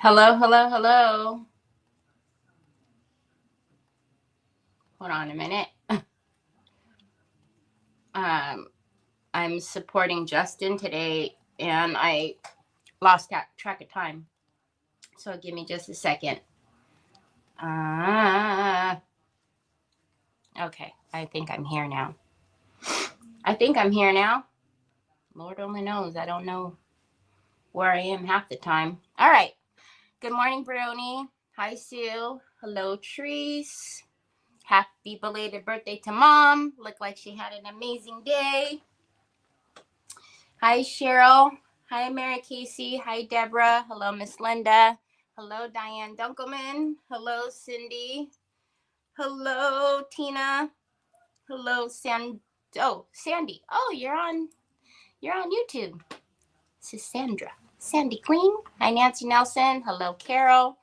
Hello, hello, hello. Hold on a minute. Um, I'm supporting Justin today, and I lost track of time. So give me just a second. Okay, I think I'm here now. Lord only knows. I don't know where I am half the time. All right. Good morning, Brony. Hi, Sue. Hello, Treese. Happy belated birthday to Mom. Looked like she had an amazing day. Hi, Cheryl. Hi, Mary Casey. Hi, Deborah. Hello, Miss Linda. Hello, Diane Dunkelman. Hello, Cindy. Hello, Tina. Hello, Sandy. Oh, you're on YouTube. This is Sandra. Sandy Queen. Hi, Nancy Nelson. Hello, Carol.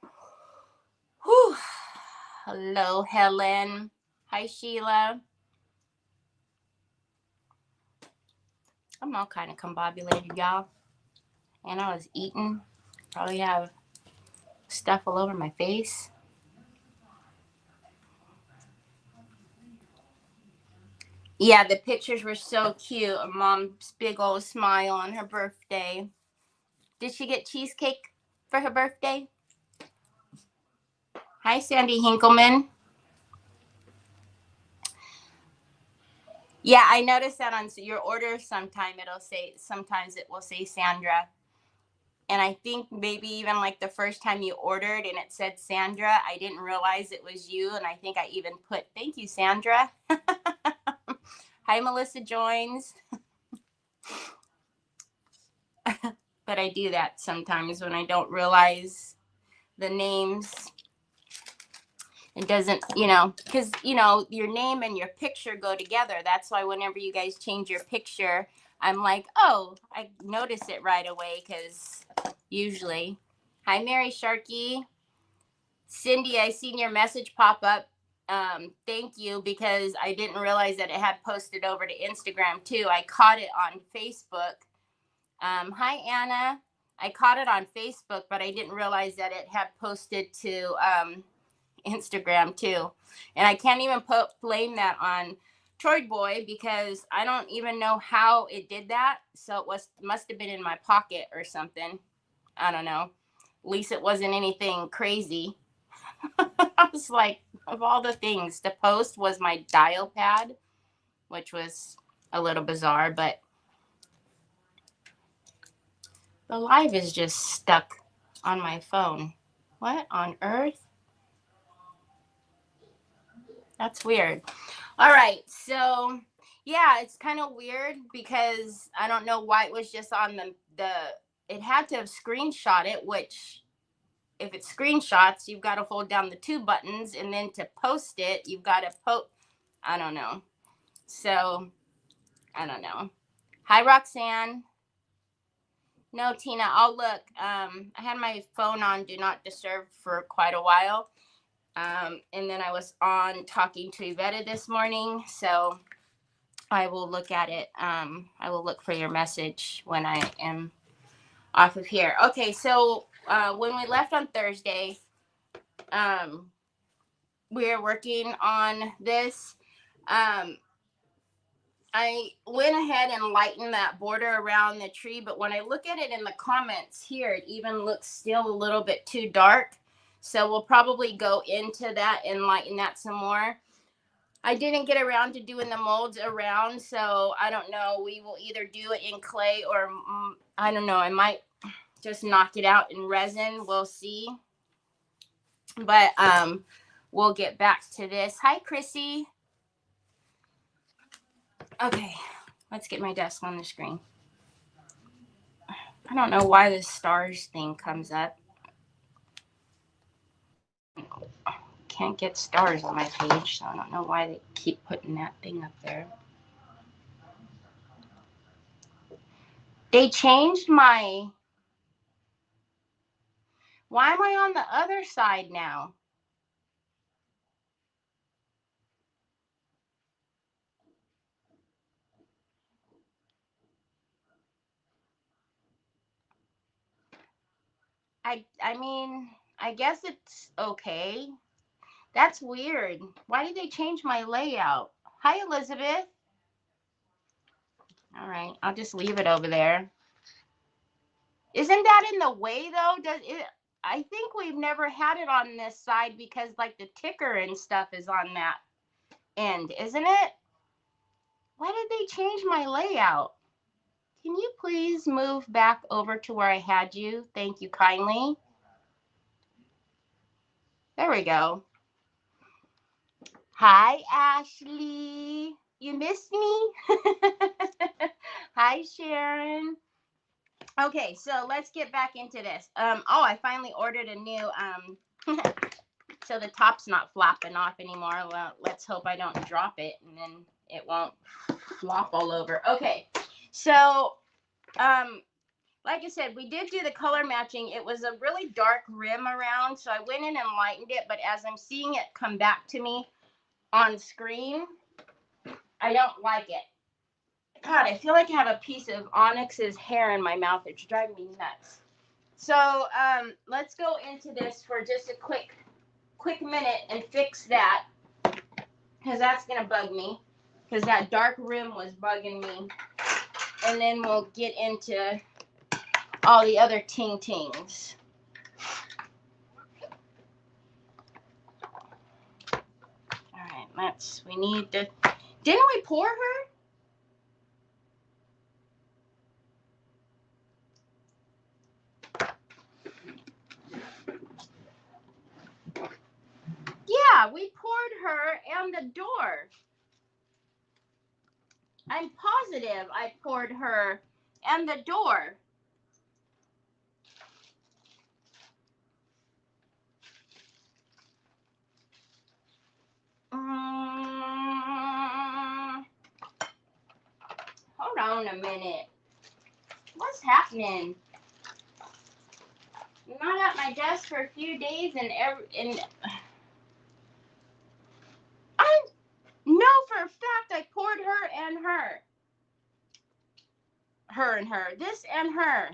Whew. Hello, Helen. Hi, Sheila. I'm all kind of combobulated, y'all. And I was eating. Probably have stuff all over my face. Yeah, the pictures were so cute. Mom's big old smile on her birthday. Did she get cheesecake for her birthday? Hi, Sandy Hinkleman. Yeah, I noticed that on your order sometimes it will say Sandra. And I think maybe even like the first time you ordered and it said Sandra, I didn't realize it was you. And I think I even put, thank you, Sandra. Hi, Melissa Joins. But I do that sometimes when I don't realize the names. It doesn't, because, your name and your picture go together. That's why whenever you guys change your picture, I'm like, oh, I notice it right away because usually. Hi, Mary Sharkey. Cindy, I seen your message pop up. Thank you, because I didn't realize that it had posted over to Instagram too. I caught it on Facebook. Hi, Anna. I caught it on Facebook, but I didn't realize that it had posted to Instagram too. And I can't even blame that on Troy Boy because I don't even know how it did that. So it must have been in my pocket or something. I don't know. At least it wasn't anything crazy. I was like, of all the things to post was my dial pad, which was a little bizarre, but the live is just stuck on my phone. What on earth? That's weird. All right. So, yeah, it's kind of weird because I don't know why it was just on it had to have screenshot it, which if it screenshots, you've got to hold down the two buttons, and then to post it, you've got to I don't know. So, I don't know. Hi, Roxanne. No, Tina, I'll look. I had my phone on Do Not Disturb for quite a while. And then I was on talking to Yvette this morning. So I will look at it. I will look for your message when I am off of here. Okay, so when we left on Thursday, we're working on this. I went ahead and lightened that border around the tree, but when I look at it in the comments here, it even looks still a little bit too dark. So we'll probably go into that and lighten that some more. I didn't get around to doing the molds around, so I don't know. We will either do it in clay or I don't know. I might just knock it out in resin. We'll see. But we'll get back to this. Hi, Chrissy. Okay, let's get my desk on the screen. I don't know why this stars thing comes up. Can't get stars on my page, so I don't know why they keep putting that thing up there. They changed my... Why am I on the other side now? I mean, I guess it's okay. That's weird. Why did they change my layout? Hi, Elizabeth. All right, I'll just leave it over there. Isn't that in the way though? Does it? I think we've never had it on this side because like the ticker and stuff is on that end, isn't it? Why did they change my layout? Can you please move back over to where I had you? Thank you kindly. There we go. Hi, Ashley. You missed me? Hi, Sharon. Okay, so let's get back into this. Oh, I finally ordered a new so the top's not flopping off anymore. Well, let's hope I don't drop it and then it won't flop all over. Okay, so like I said, we did do the color matching. It was a really dark rim around, so I went in and lightened it, but as I'm seeing it come back to me on screen, I don't like it. God, I feel like I have a piece of Onyx's hair in my mouth. It's driving me nuts. So let's go into this for just a quick minute and fix that, because that's gonna bug me, because that dark rim was bugging me. And then we'll get into all the other ting-tings. All right, we need to, didn't we pour her? Yeah, we poured her and the door. I'm positive I poured her and the door. Hold on a minute. What's happening? I'm not at my desk for a few days and I know for a fact I poured her and her. Her and her. This and her.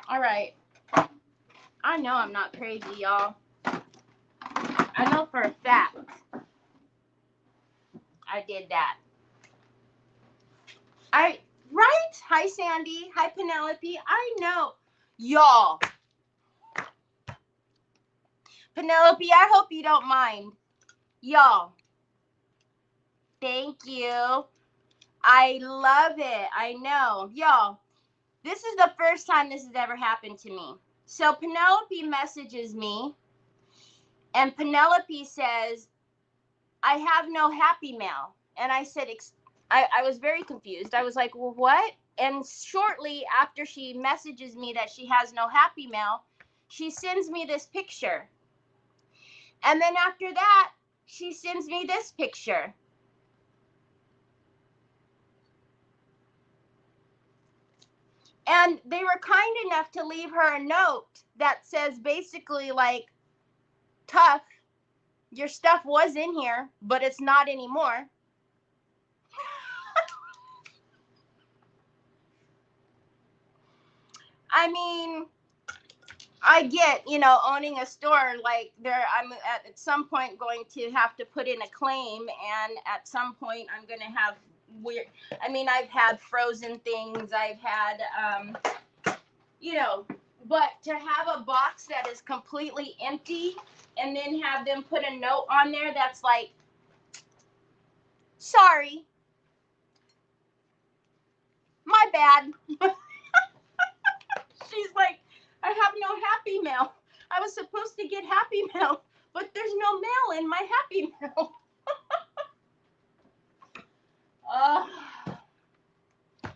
All right. I know I'm not crazy, y'all. I know for a fact I did that. Right? Hi, Sandy. Hi, Penelope. I know. Y'all. Penelope, I hope you don't mind. Y'all. Thank you. I love it. I know. Y'all, this is the first time this has ever happened to me. So Penelope messages me, and Penelope says, I have no happy mail. And I said, I was very confused. I was like, well, what? And shortly after she messages me that she has no happy mail, she sends me this picture. And then after that, she sends me this picture. And they were kind enough to leave her a note that says basically like, tough, your stuff was in here, but it's not anymore. I mean, I get, owning a store, like I'm at some point going to have to put in a claim, and at some point I'm going to have weird, I've had frozen things, I've had, but to have a box that is completely empty and then have them put a note on there that's like, sorry, my bad. She's like, I have no happy mail. I was supposed to get happy mail, but there's no mail in my happy mail.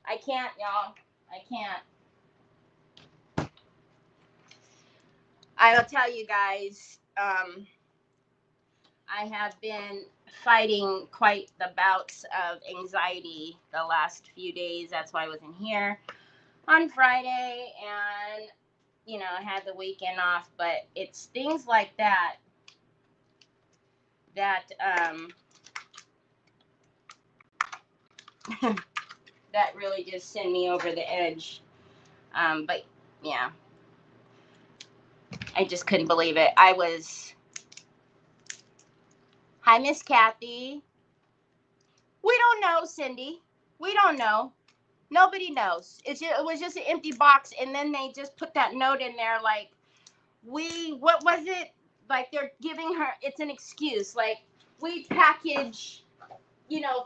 I can't, y'all. I can't. I'll tell you guys, I have been fighting quite the bouts of anxiety the last few days. That's why I wasn't here on Friday, and I had the weekend off, but it's things like that that really just sent me over the edge. But yeah, I just couldn't believe it. I was, hi, Miss Kathy. We don't know, Cindy. We don't know. Nobody knows. It was just an empty box, and then they just put that note in there like, what was it? Like they're giving her, it's an excuse. Like, we package,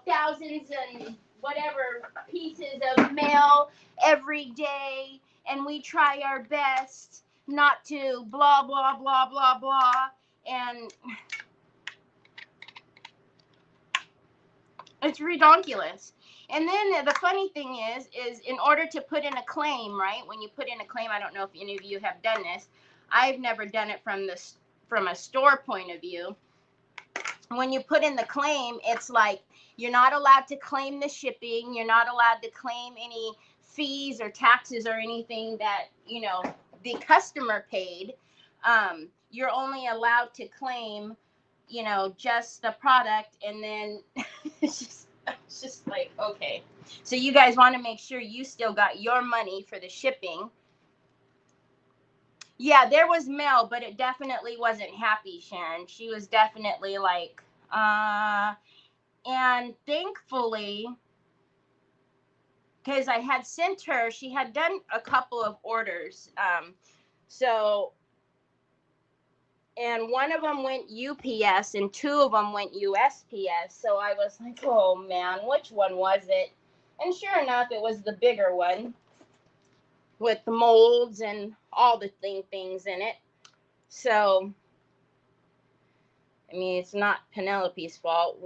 thousands and whatever pieces of mail every day, and we try our best not to blah, blah, blah, blah, blah. And it's redonkulous. And then the funny thing is in order to put in a claim, right? When you put in a claim, I don't know if any of you have done this. I've never done it from a store point of view. When you put in the claim, it's like you're not allowed to claim the shipping. You're not allowed to claim any fees or taxes or anything that, the customer paid. You're only allowed to claim, just the product. And then it's just like, okay. So you guys want to make sure you still got your money for the shipping. Yeah, there was mail, but it definitely wasn't happy, Sharon. She was definitely like, and thankfully, because I had sent her, she had done a couple of orders. And one of them went UPS and two of them went USPS. So I was like, oh man, which one was it? And sure enough, it was the bigger one with the molds and all the things in it. So, I mean, it's not Penelope's fault.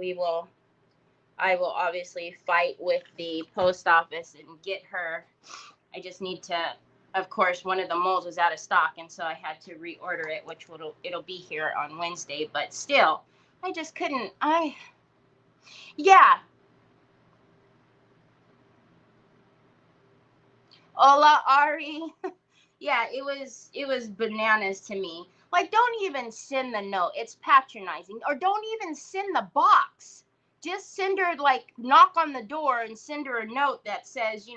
I will obviously fight with the post office and get her. I just need to, of course, one of the molds was out of stock, and so I had to reorder it, which it'll be here on Wednesday. But still, I just couldn't. Yeah. Hola, Ari. Yeah, it was bananas to me. Like, don't even send the note. It's patronizing. Or don't even send the box. Just send her, like, knock on the door and send her a note that says,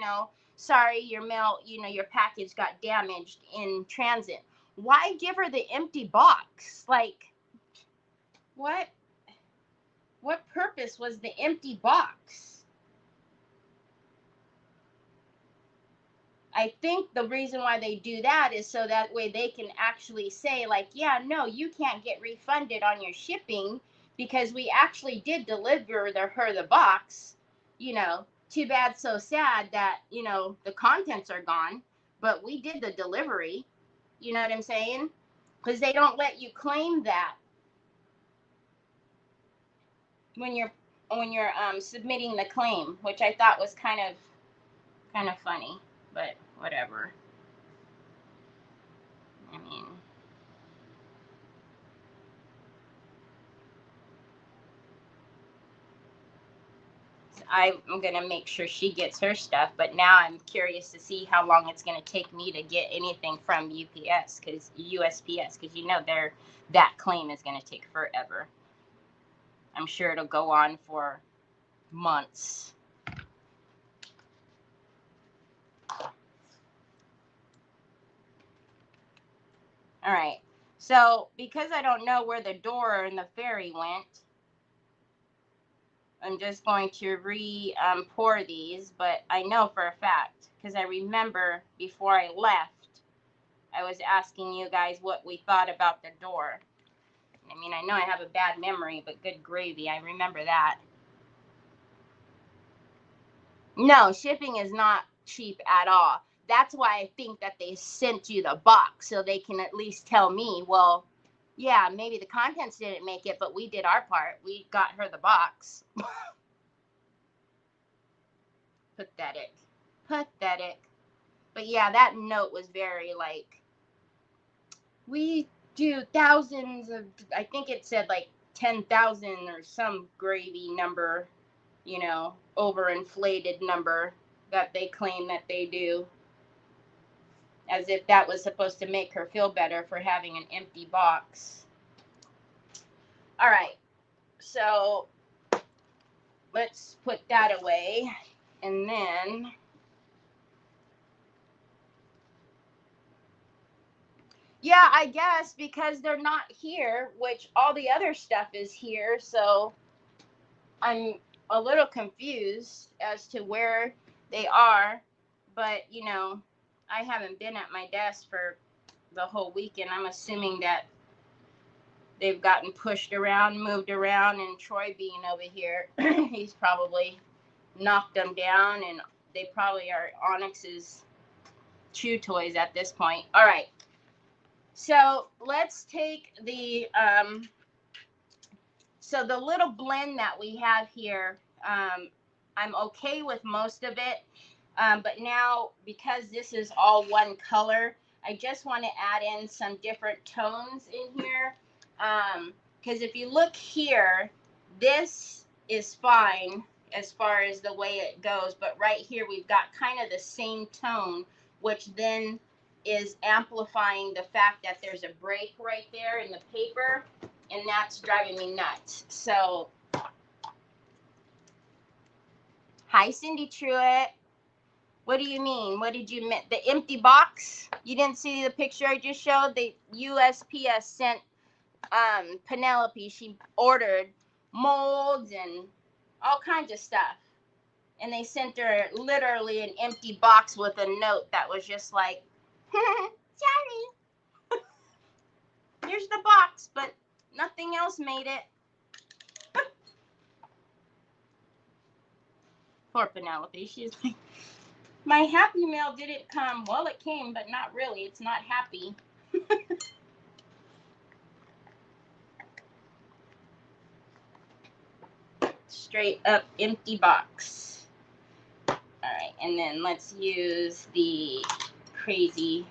sorry, your mail, your package got damaged in transit. Why give her the empty box? Like, what purpose was the empty box? I think the reason why they do that is so that way they can actually say, like, yeah, no, you can't get refunded on your shipping because we actually did deliver her the box. Too bad, so sad that, the contents are gone, but we did the delivery. You know what I'm saying? Because they don't let you claim that when you're submitting the claim, which I thought was kind of funny, but whatever. I mean, I'm going to make sure she gets her stuff, but now I'm curious to see how long it's going to take me to get anything from USPS, because that claim is going to take forever. I'm sure it'll go on for months. All right. So because I don't know where the door and the ferry went, I'm just going to pour these, but I know for a fact, because I remember before I left, I was asking you guys what we thought about the door. I mean, I know I have a bad memory, but good gravy, I remember that. No, shipping is not cheap at all. That's why I think that they sent you the box, so they can at least tell me, well, yeah, maybe the contents didn't make it, but we did our part. We got her the box. Pathetic. But yeah, that note was very like, we do thousands of, I think it said like 10,000 or some gravy number, overinflated number that they claim that they do, as if that was supposed to make her feel better for having an empty box. All right, so let's put that away. And then yeah, I guess because they're not here, which all the other stuff is here, so I'm a little confused as to where they are. But, you know, I haven't been at my desk for the whole weekend. I'm assuming that they've gotten pushed around, moved around, and Troy being over here, he's probably knocked them down, and they probably are Onyx's chew toys at this point. All right. So let's take the so the little blend that we have here, I'm okay with most of it, but now because this is all one color, I just want to add in some different tones in here, because if you look here, this is fine as far as the way it goes, but right here we've got kind of the same tone, which then is amplifying the fact that there's a break right there in the paper, and that's driving me nuts. So, hi, Cindy Truitt. What do you mean? What did you mean? The empty box? You didn't see the picture I just showed? The USPS sent Penelope. She ordered molds and all kinds of stuff. And they sent her literally an empty box with a note that was just like, sorry. Here's the box, but nothing else made it. Poor Penelope. She's like, my Happy Mail didn't come. Well, it came, but not really. It's not happy. Straight up empty box. All right, and then let's use the crazy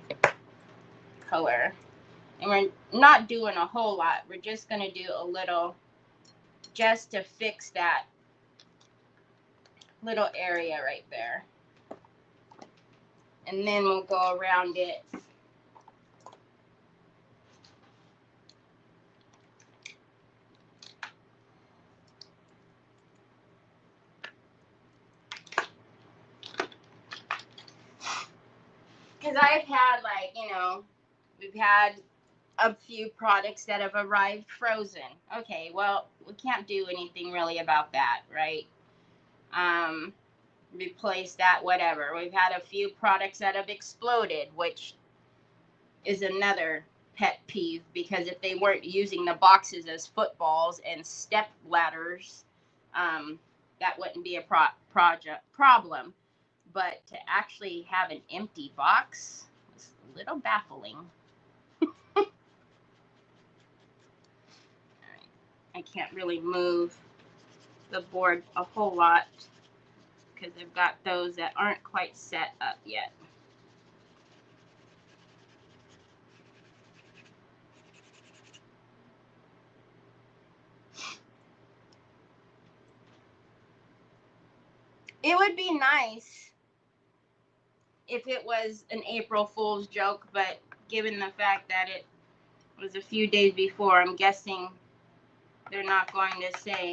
color. And we're not doing a whole lot. We're just going to do a little just to fix that little area right there. And then we'll go around it. Because I've had, like, you know, we've had a few products that have arrived frozen. Okay, well, we can't do anything really about that, right? Replace that, whatever. We've had a few products that have exploded, which is another pet peeve, because if they weren't using the boxes as footballs and step ladders, that wouldn't be a problem. But to actually have an empty box is a little baffling. I can't really move the board a whole lot because I've got those that aren't quite set up yet. It would be nice if it was an April Fool's joke, but given the fact that it was a few days before, I'm guessing they're not going to say.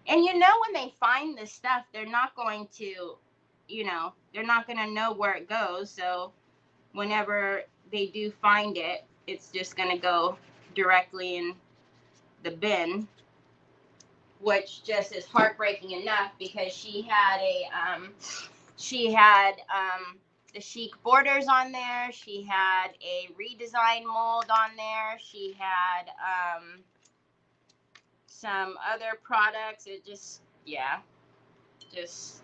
And you know, when they find this stuff, they're not going to, you know, they're not going to know where it goes. So whenever they do find it, it's just going to go directly in the bin, which just is heartbreaking enough, because she had the chic borders on there. She had a redesigned mold on there. She had some other products. It just, yeah, just,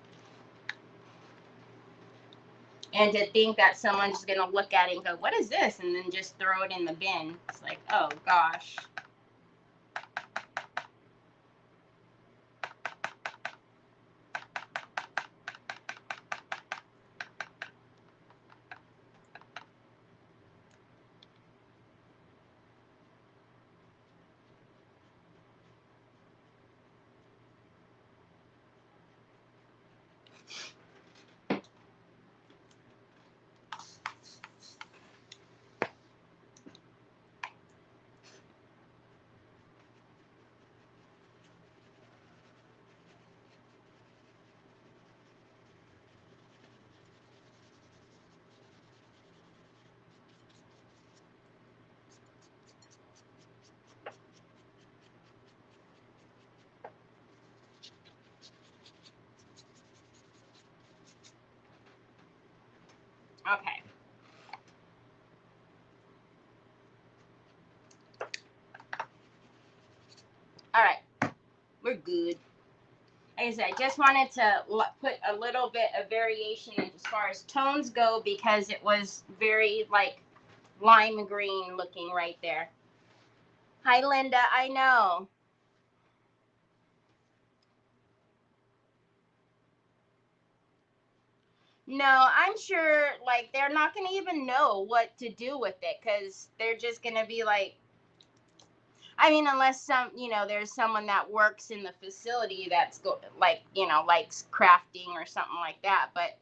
and to think that someone's just gonna look at it and go, what is this? And then just throw it in the bin. It's like, oh gosh. Okay. All right. We're good. Like I said, I just wanted to put a little bit of variation as far as tones go because it was very like lime green looking right there. Hi, Linda. I know. No, I'm sure like they're not going to even know what to do with it because they're just going to be like, I mean, unless there's someone that works in the facility that's likes crafting or something like that. But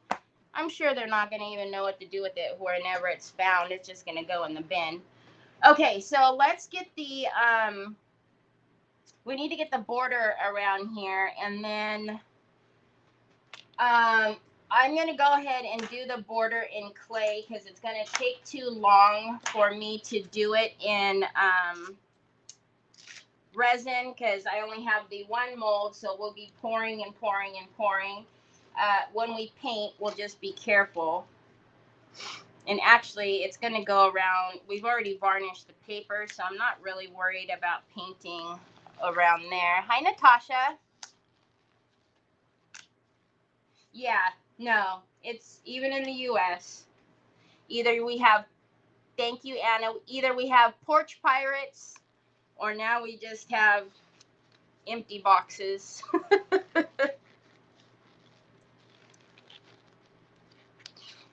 I'm sure they're not going to even know what to do with it whenever it's found. It's just going to go in the bin. Okay, so let's get the, we need to get the border around here, and then I'm going to go ahead and do the border in clay because it's going to take too long for me to do it in resin because I only have the one mold, so we'll be pouring and pouring and pouring. When we paint, we'll just be careful. And actually, it's going to go around. We've already varnished the paper, so I'm not really worried about painting around there. Hi, Natasha. Yeah, no, it's even in the U.S. Either we have, thank you, Anna, either we have porch pirates or now we just have empty boxes.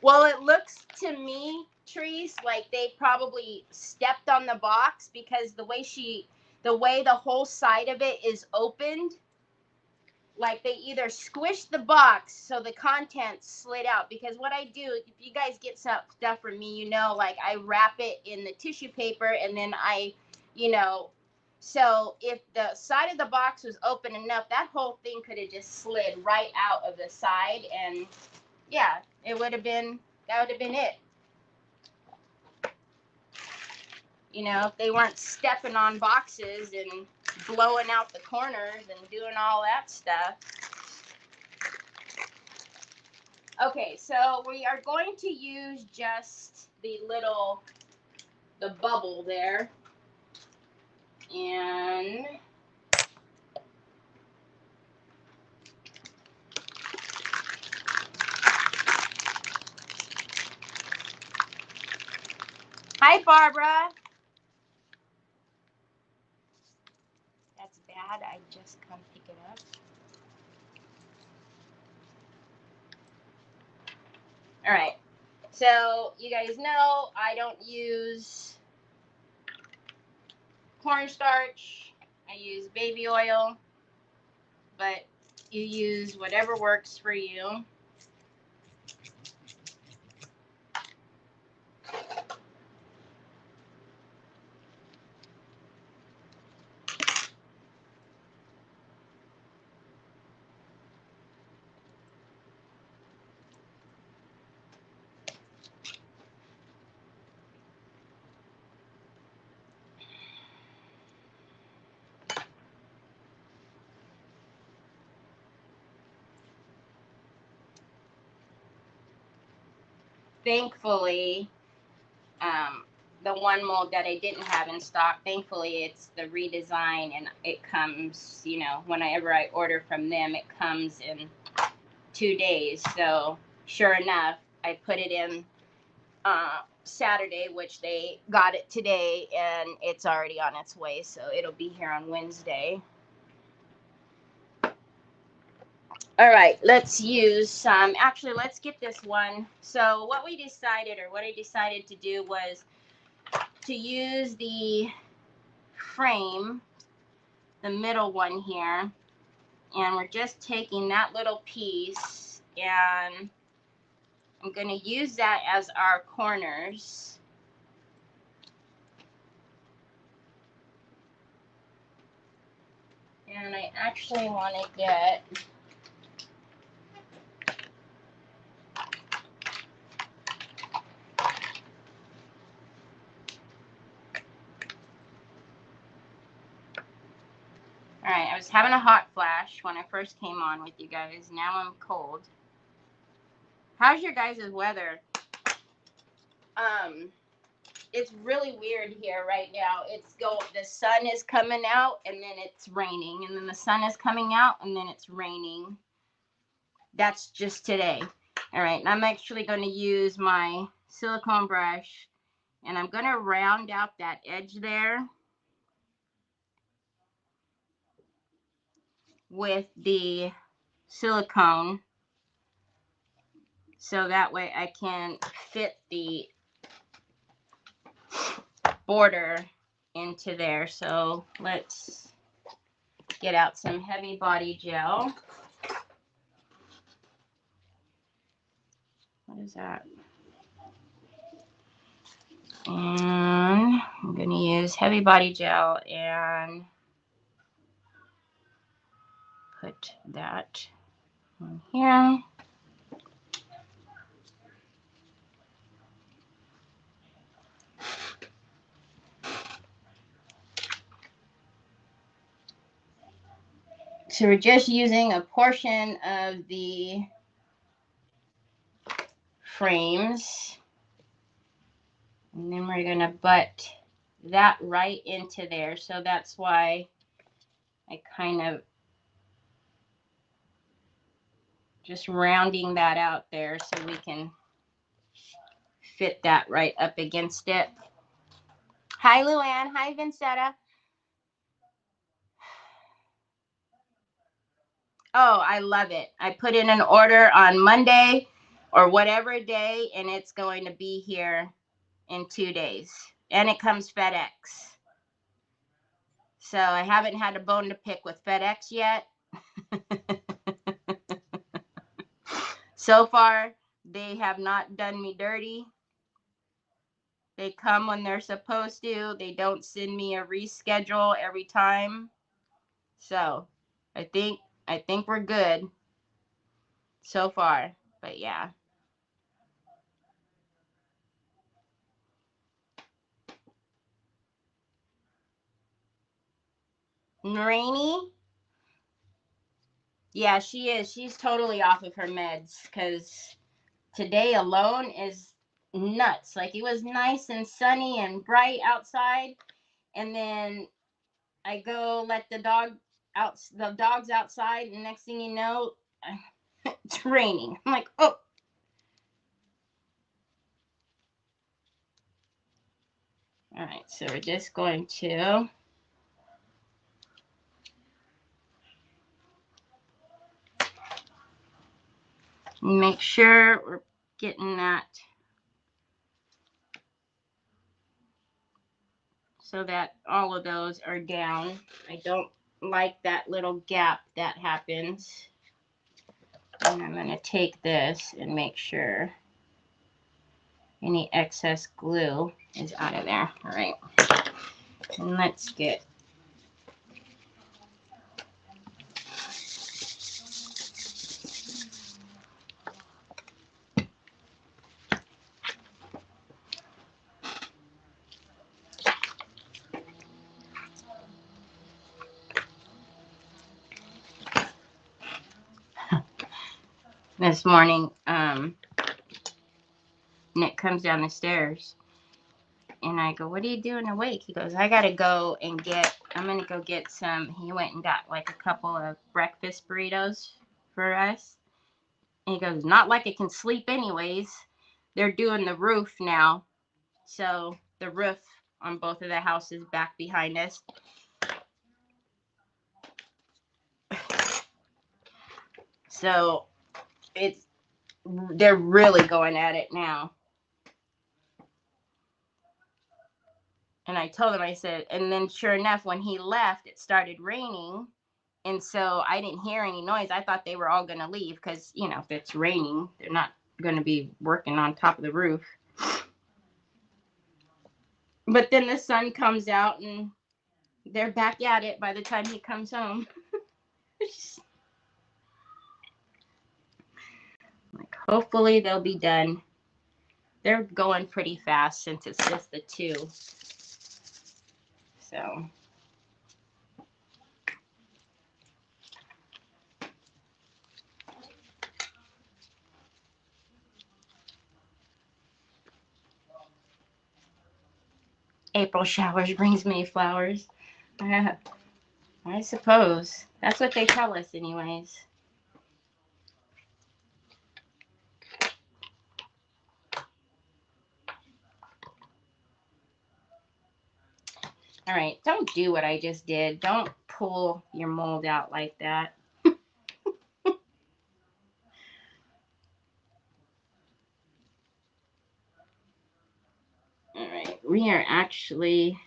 Well, it looks to me, Trees, like they probably stepped on the box because the way the whole side of it is opened, like they either squished the box so the contents slid out. Because what I do, if you guys get stuff from me, like I wrap it in the tissue paper and then so if the side of the box was open enough, that whole thing could have just slid right out of the side, and yeah, that would have been it. If they weren't stepping on boxes and blowing out the corners and doing all that stuff. Okay, so we are going to use just the bubble there. And hi, Barbara. That's bad. I just come pick it up. All right. So you guys know I don't use cornstarch. I use baby oil, but you use whatever works for you. Thankfully, the one mold that I didn't have in stock, thankfully it's the redesign, and it comes, whenever I order from them, it comes in 2 days. So sure enough, I put it in Saturday, which they got it today, and it's already on its way, so it'll be here on Wednesday. All right, let's use some, actually, let's get this one. So what I decided to do was to use the frame, the middle one here, and we're just taking that little piece, and I'm going to use that as our corners. And I actually want to get all right, I was having a hot flash when I first came on with you guys. Now I'm cold. How's your guys' weather? It's really weird here right now. The sun is coming out and then it's raining, and then the sun is coming out and then it's raining. That's just today. All right, and I'm actually going to use my silicone brush, and I'm going to round out that edge there with the silicone, so that way I can fit the border into there. So let's get out some heavy body gel. What is that? And I'm going to use heavy body gel and put that in here. So we're just using a portion of the frames, and then we're going to butt that right into there. So that's why I kind of just rounding that out there so we can fit that right up against it. Hi, Luann. Hi, Vincetta. Oh, I love it. I put in an order on Monday or whatever day, and it's going to be here in 2 days. And it comes FedEx. So I haven't had a bone to pick with FedEx yet. So far, they have not done me dirty. They come when they're supposed to. They don't send me a reschedule every time. So I think we're good so far. But yeah. Rainy? Yeah, she is. She's totally off of her meds because today alone is nuts. Like, it was nice and sunny and bright outside, and then I go let the dogs outside, and next thing you know, it's raining. I'm like, oh. All right, so we're just going to make sure we're getting that so that all of those are down. I don't like that little gap that happens. And I'm going to take this and make sure any excess glue is out of there. All right. And let's get this morning, Nick comes down the stairs and I go, what are you doing awake? He goes, I'm going to go get some. He went and got like a couple of breakfast burritos for us. And he goes, not like I can sleep anyways. They're doing the roof now. So the roof on both of the houses back behind us. So they're really going at it now. And I told him, I said, and then sure enough, when he left, it started raining. And so I didn't hear any noise. I thought they were all going to leave because, you know, if it's raining, they're not going to be working on top of the roof. But then the sun comes out and they're back at it by the time he comes home. Like, hopefully they'll be done. They're going pretty fast since it's just the two. So. April showers brings May flowers. I suppose. That's what they tell us anyways. All right, don't do what I just did. Don't pull your mold out like that. All right, we are actually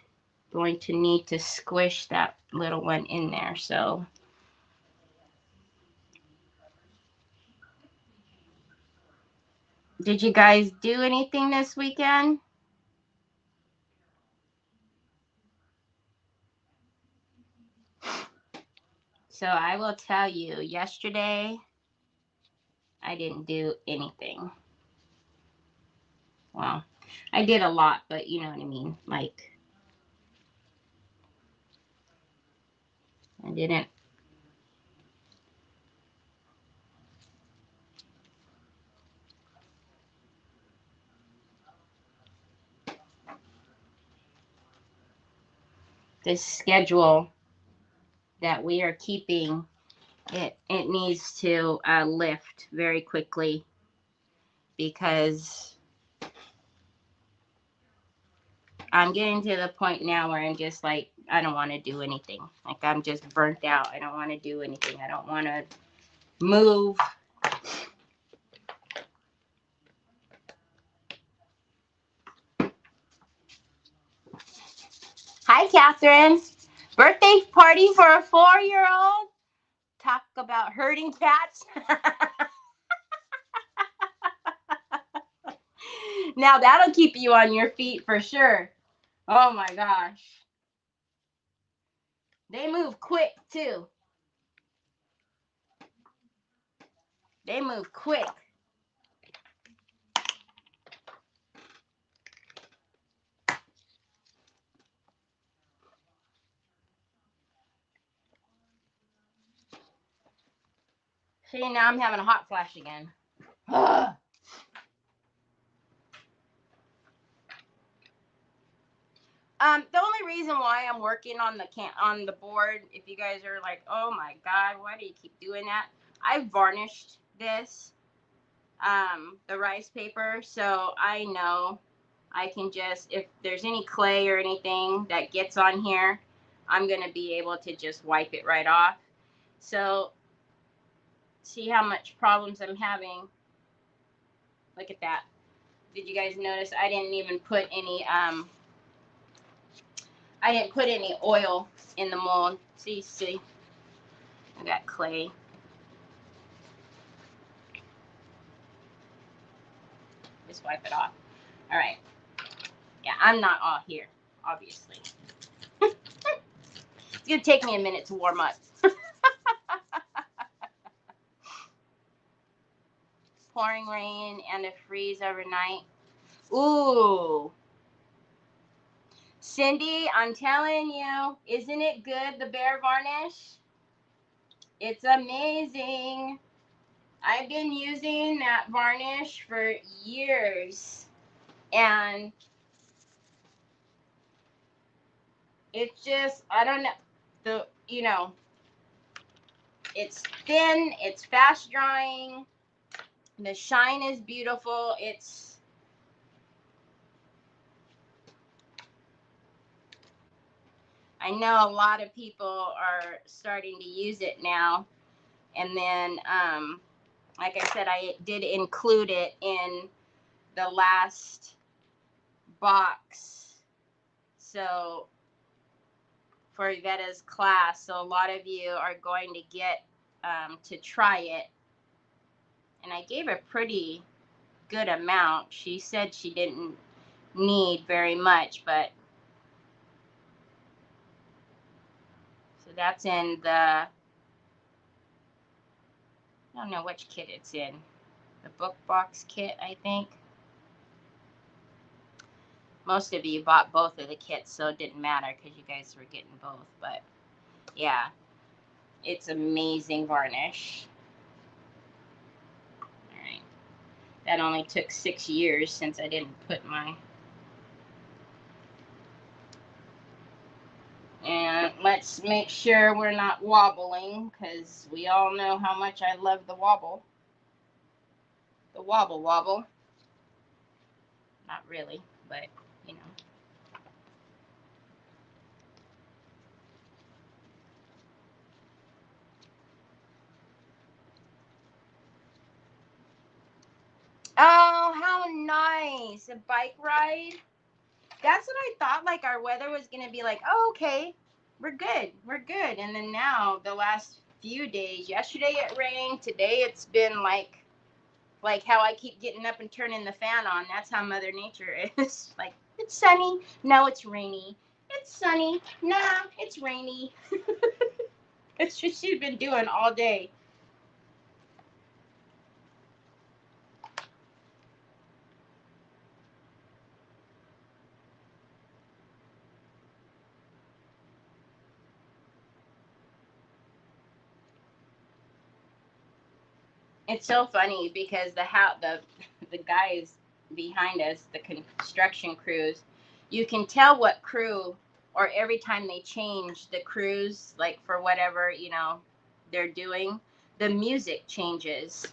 going to need to squish that little one in there. So did you guys do anything this weekend? So I will tell you, yesterday I didn't do anything. Well, I did a lot, but you know what I mean. Like, I didn't. This schedule that we are keeping, it needs to lift very quickly, because I'm getting to the point now where I'm just like, I don't want to do anything. Like, I'm just burnt out. I don't want to do anything. I don't want to move. Hi, Catherine. Birthday party for a 4-year-old? Talk about herding cats. Now that'll keep you on your feet for sure. Oh my gosh. They move quick too. They move quick. See, now I'm having a hot flash again. The only reason why I'm working on the board, if you guys are like, oh my god, why do you keep doing that? I varnished this, the rice paper, so I know I can just, if there's any clay or anything that gets on here, I'm gonna be able to just wipe it right off. So see how much problems I'm having. Look at that. Did you guys notice I didn't even put any oil in the mold. See, I got clay. Just wipe it off. All right. Yeah, I'm not all here, obviously. It's gonna take me a minute to warm up. Pouring rain and a freeze overnight. Ooh. Cindy, I'm telling you, isn't it good, the Bear varnish? It's amazing. I've been using that varnish for years, and it's just, I don't know, it's thin, it's fast drying, the shine is beautiful. I know a lot of people are starting to use it now, and then like I said, I did include it in the last box, so for Yvetta's class, so a lot of you are going to get to try it, and I gave a pretty good amount. She said she didn't need very much, but so that's in the, I don't know which kit it's in, the book box kit, I think. Most of you bought both of the kits, so it didn't matter because you guys were getting both. But yeah, it's amazing varnish. All right, that only took 6 years since I didn't put my Let's make sure we're not wobbling, because we all know how much I love the wobble. The wobble wobble. Not really, but you know. Oh, how nice. A bike ride. That's what I thought, like our weather was going to be like, oh, okay, we're good. We're good. And then now the last few days, yesterday it rained. Today it's been like how I keep getting up and turning the fan on. That's how Mother Nature is. Like, it's sunny. No, it's rainy. It's sunny. Nah, it's rainy. It's just she's been doing all day. It's so funny because the guys behind us, the construction crews, you can tell what crew, or every time they change the crews, like for whatever, you know, they're doing, the music changes.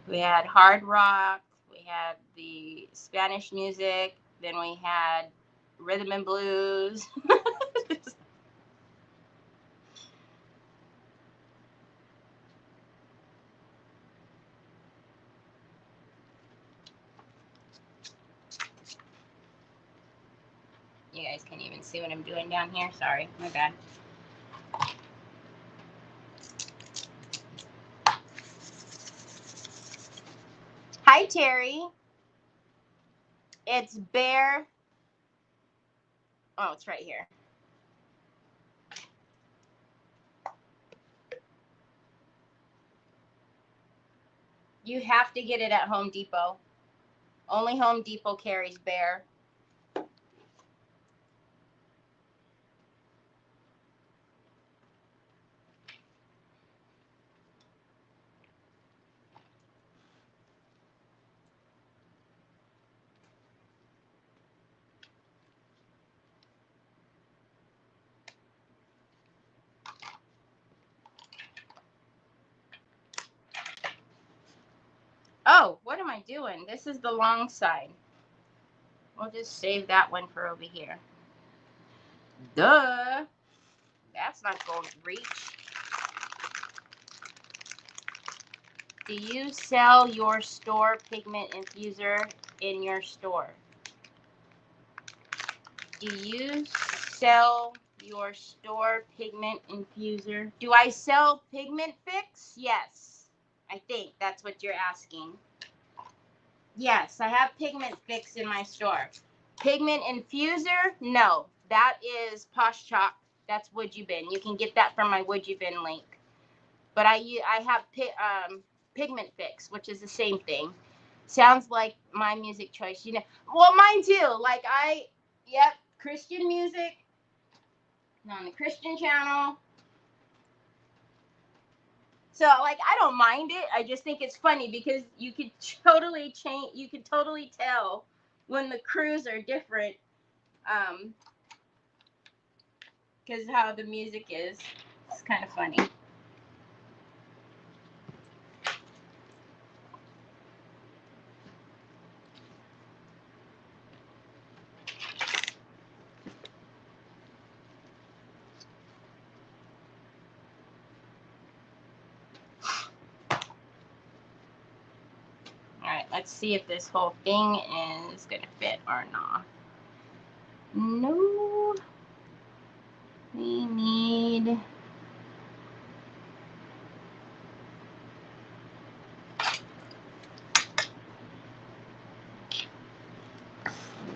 We had hard rock, we had the Spanish music, then we had rhythm and blues. You guys can't even see what I'm doing down here. Sorry, my bad. Hi, Terry. It's Bear. Oh, it's right here. You have to get it at Home Depot. Only Home Depot carries Bear. Oh, what am I doing? This is the long side. We'll just save that one for over here. Duh. That's not going to reach. Do you sell your store pigment infuser in your store? Do you sell your store pigment infuser? Do I sell Pigment Fix? Yes. I think that's what you're asking. Yes, I have Pigment Fix in my store. Pigment Infuser? No. That is Posh Chalk. That's Would You Bin. You can get that from my Would You Bin link. But I have Pigment Fix, which is the same thing. Sounds like my music choice. You know, well, mine too. Like yep, Christian music on the Christian channel. So like I don't mind it. I just think it's funny because you could totally change. You could totally tell when the crews are different. Because how the music is. It's kind of funny. Alright, let's see if this whole thing is going to fit or not. No. We need...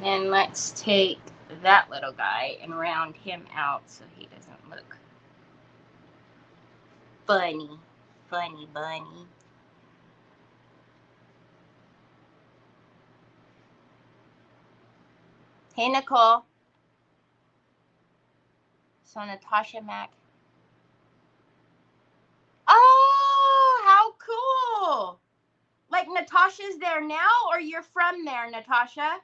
And let's take that little guy and round him out so he doesn't look funny. Funny bunny. Hey, Nicole. So, Natasha Mack. Oh, how cool. Like, Natasha's there now, or you're from there, Natasha?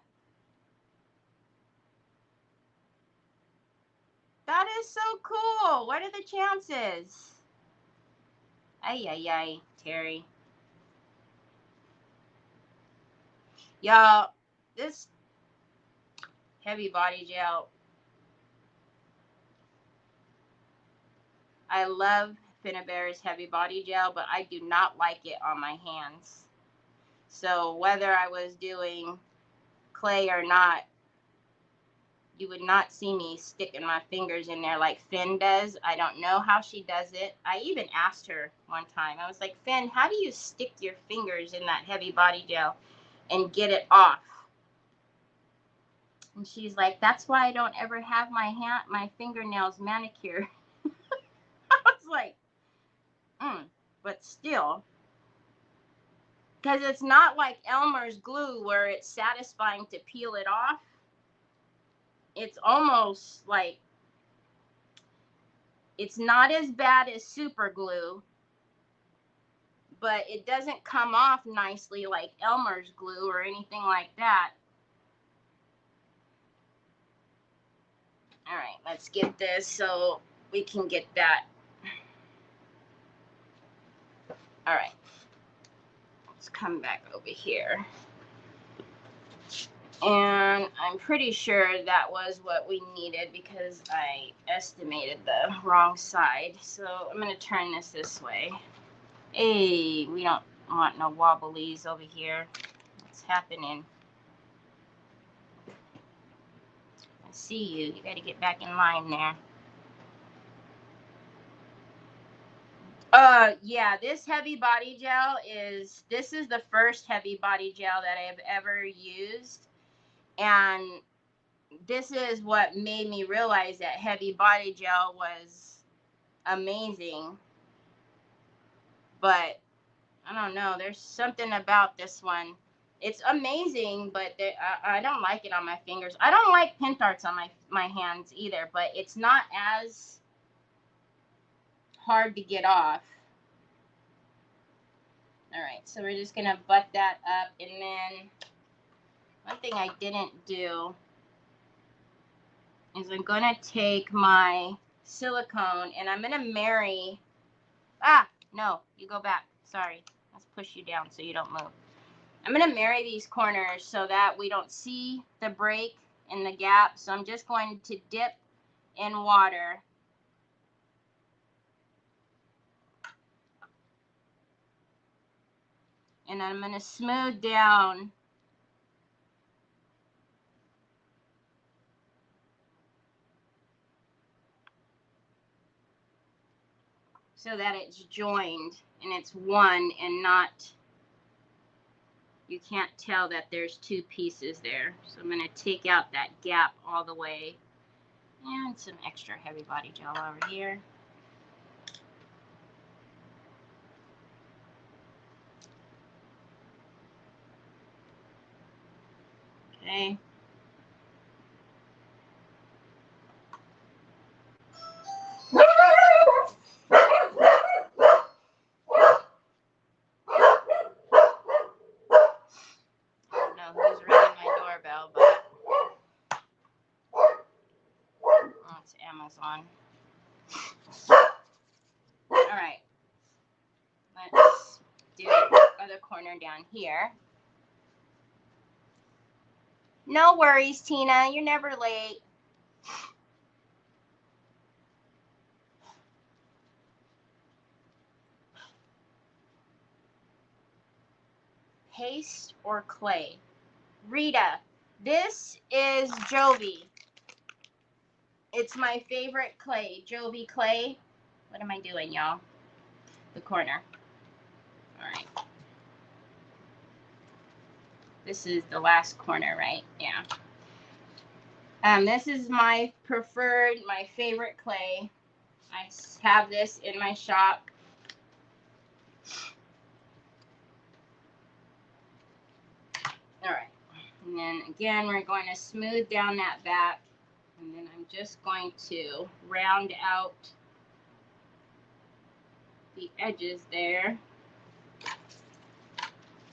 That is so cool. What are the chances? Ay, ay, ay, Terry. Y'all, this heavy body gel, I love Finnabare's heavy body gel, but I do not like it on my hands. So whether I was doing clay or not, you would not see me sticking my fingers in there like Finn does. I don't know how she does it. I even asked her one time. I was like, Finn, how do you stick your fingers in that heavy body gel and get it off? And she's like, that's why I don't ever have my fingernails manicured. I was like, but still, because it's not like Elmer's glue where it's satisfying to peel it off. It's almost like, it's not as bad as super glue, but it doesn't come off nicely like Elmer's glue or anything like that. All right, let's get this so we can get that. All right, let's come back over here. And I'm pretty sure that was what we needed because I estimated the wrong side. So I'm going to turn this way. Hey, we don't want no wobblies over here. What's happening? I see you. You got to get back in line there. Yeah, this heavy body gel this is the first heavy body gel that I have ever used. And this is what made me realize that heavy body gel was amazing. But I don't know, there's something about this one. It's amazing, but I don't like it on my fingers. I don't like Pentarts on my hands either, but it's not as hard to get off. All right, so we're just gonna butt that up, and then one thing I didn't do is I'm gonna take my silicone and I'm gonna marry, no, you go back, sorry, let's push you down so you don't move. I'm gonna marry these corners so that we don't see the break in the gap, so I'm just going to dip in water. And I'm gonna smooth down so that it's joined and it's one and not, you can't tell that there's two pieces there. So I'm going to take out that gap all the way, and some extra heavy body gel over here. Okay. I don't know who's ringing my doorbell, but oh, it's Amazon. All right. Let's do the other corner down here. No worries, Tina. You're never late. Paste or clay? Rita, this is Jovi. It's my favorite clay, Jovi clay. What am I doing, y'all? The corner. All right. This is the last corner, right? Yeah. This is my preferred, my favorite clay. I have this in my shop. All right. And then again, we're going to smooth down that back. And then I'm just going to round out the edges there.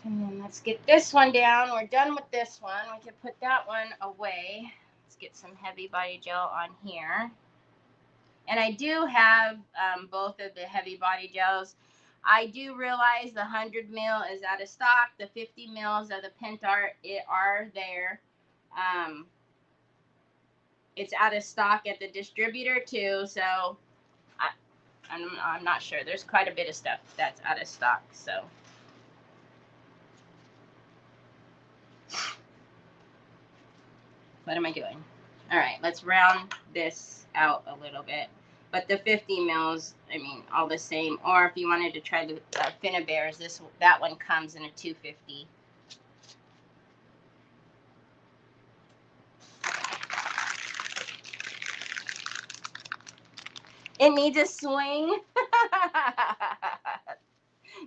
And then let's get this one down. We're done with this one. We can put that one away. Let's get some heavy body gel on here. And I do have both of the heavy body gels. I do realize the 100 mil is out of stock. The 50 mils of the Pentart are there. It's out of stock at the distributor too. So I'm not sure. There's quite a bit of stuff that's out of stock. So what am I doing? All right, let's round this out a little bit. But the 50 mils, I mean, all the same. Or if you wanted to try the Finnabears, that one comes in a 250. It needs a swing.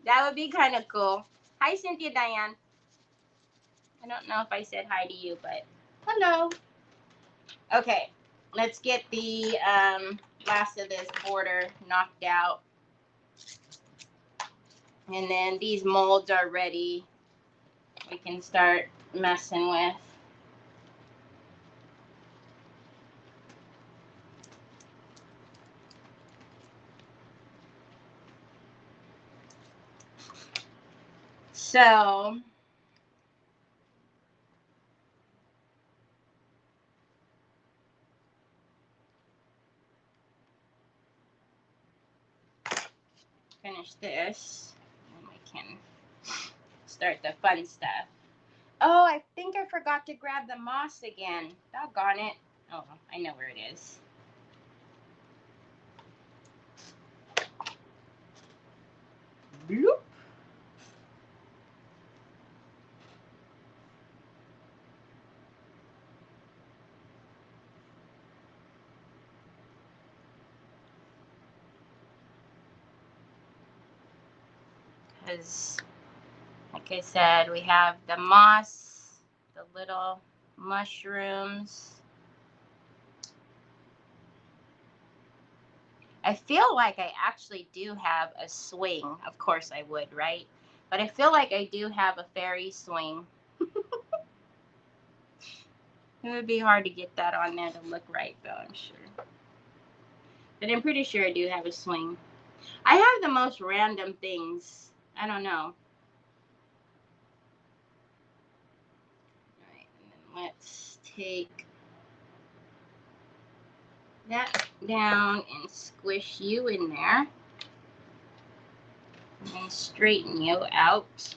That would be kind of cool. Hi, Cynthia Diane. I don't know if I said hi to you, but hello. Okay, let's get the last of this border knocked out. And then these molds are ready. We can start messing with. So finish this and we can start the fun stuff. Oh, I think I forgot to grab the moss again. Doggone it. Oh, I know where it is. Bloop. Because, like I said, we have the moss, the little mushrooms. I feel like I actually do have a swing. Of course I would, right? But I feel like I do have a fairy swing. It would be hard to get that on there to look right, though, I'm sure. But I'm pretty sure I do have a swing. I have the most random things. I don't know. All right, and then let's take that down and squish you in there. And straighten you out.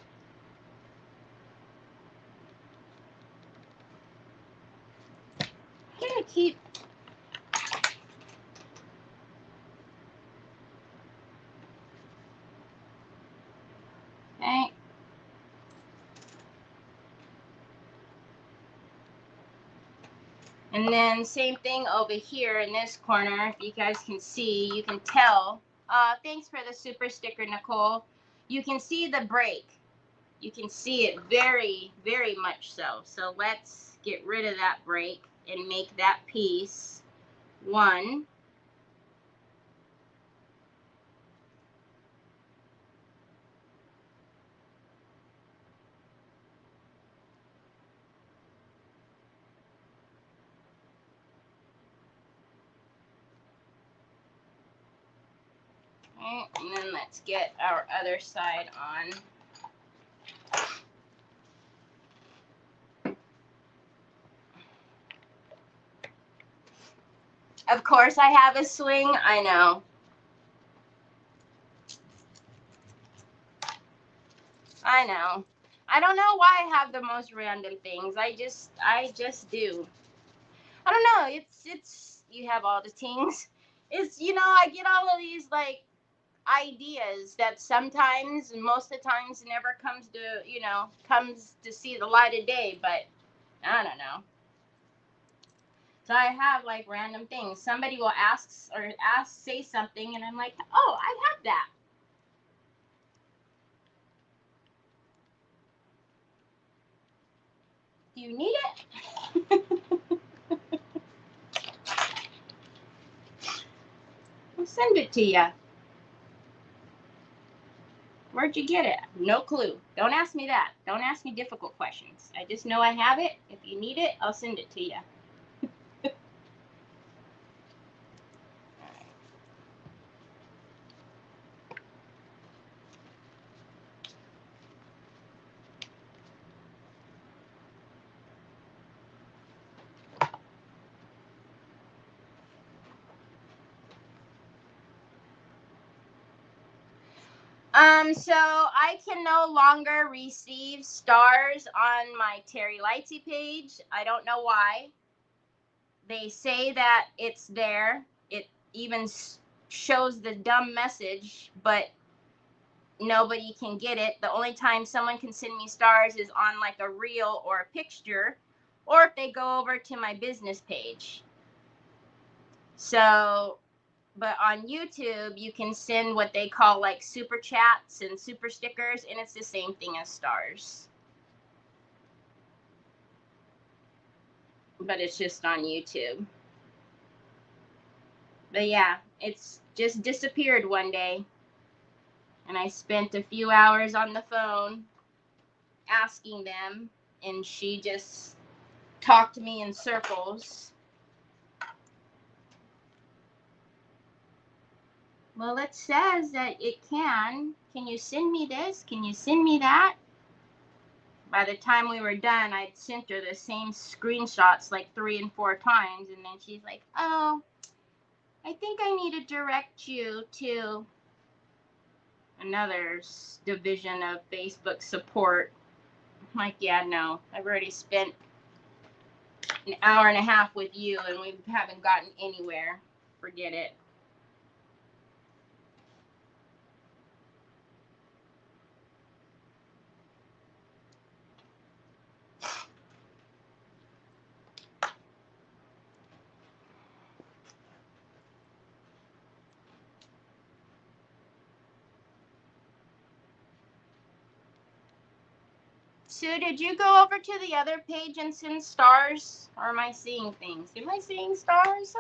I'm gonna keep. Okay. And then same thing over here in this corner. If you guys can see, you can tell. Thanks for the super sticker, Nicole. You can see the break. You can see it very, very much so. So let's get rid of that break and make that piece one. Okay, and then let's get our other side on. Of course I have a swing, I know. I know. I don't know why I have the most random things. I just do. I don't know. It's you have all the things. It's I get all of these like ideas that sometimes, most of the times, never comes to see the light of day. But I don't know. So I have like random things. Somebody will say something, and I'm like, oh, I have that. Do you need it? I'll send it to you. Where'd you get it? No clue. Don't ask me that. Don't ask me difficult questions. I just know I have it. If you need it, I'll send it to you. So I can no longer receive stars on my Terry Lightsy page. I don't know why. They say that it's there. It even shows the dumb message, but nobody can get it. The only time someone can send me stars is on like a reel or a picture, or if they go over to my business page. So, but on YouTube, you can send what they call like super chats and super stickers, and it's the same thing as stars. But it's just on YouTube. But yeah, it's just disappeared one day. And I spent a few hours on the phone asking them, and she just talked to me in circles. Well, it says that it can. Can you send me this? Can you send me that? By the time we were done, I'd sent her the same screenshots like 3 and 4 times. And then she's like, oh, I think I need to direct you to another division of Facebook support. I'm like, yeah, no, I've already spent an hour and a half with you and we haven't gotten anywhere. Forget it. Sue, did you go over to the other page and send stars? Or am I seeing things? Am I seeing stars?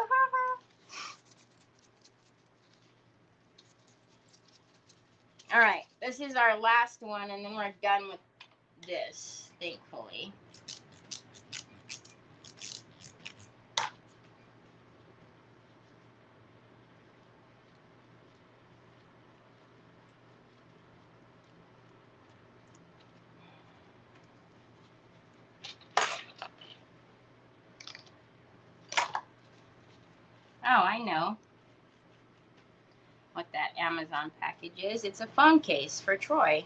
All right, this is our last one, and then we're done with this, thankfully. Oh, I know what that Amazon package is. It's a phone case for Troy,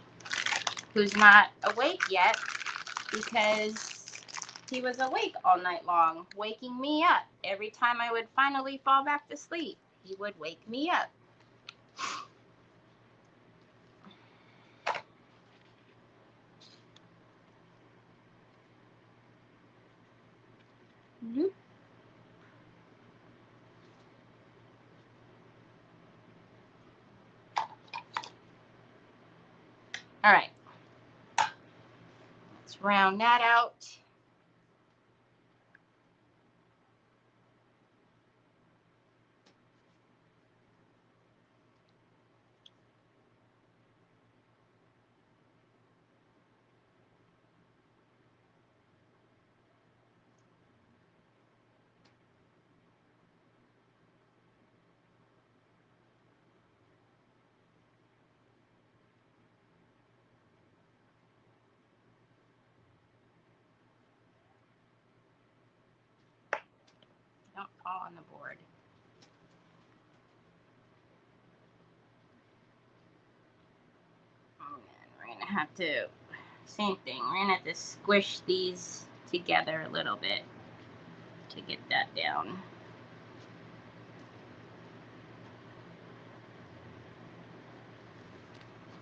who's not awake yet because he was awake all night long, waking me up. Every time I would finally fall back to sleep, he would wake me up. Mm-hmm. All right. Let's round that out. Don't fall on the board. And we're going to have to, same thing, we're going to have to squish these together a little bit to get that down.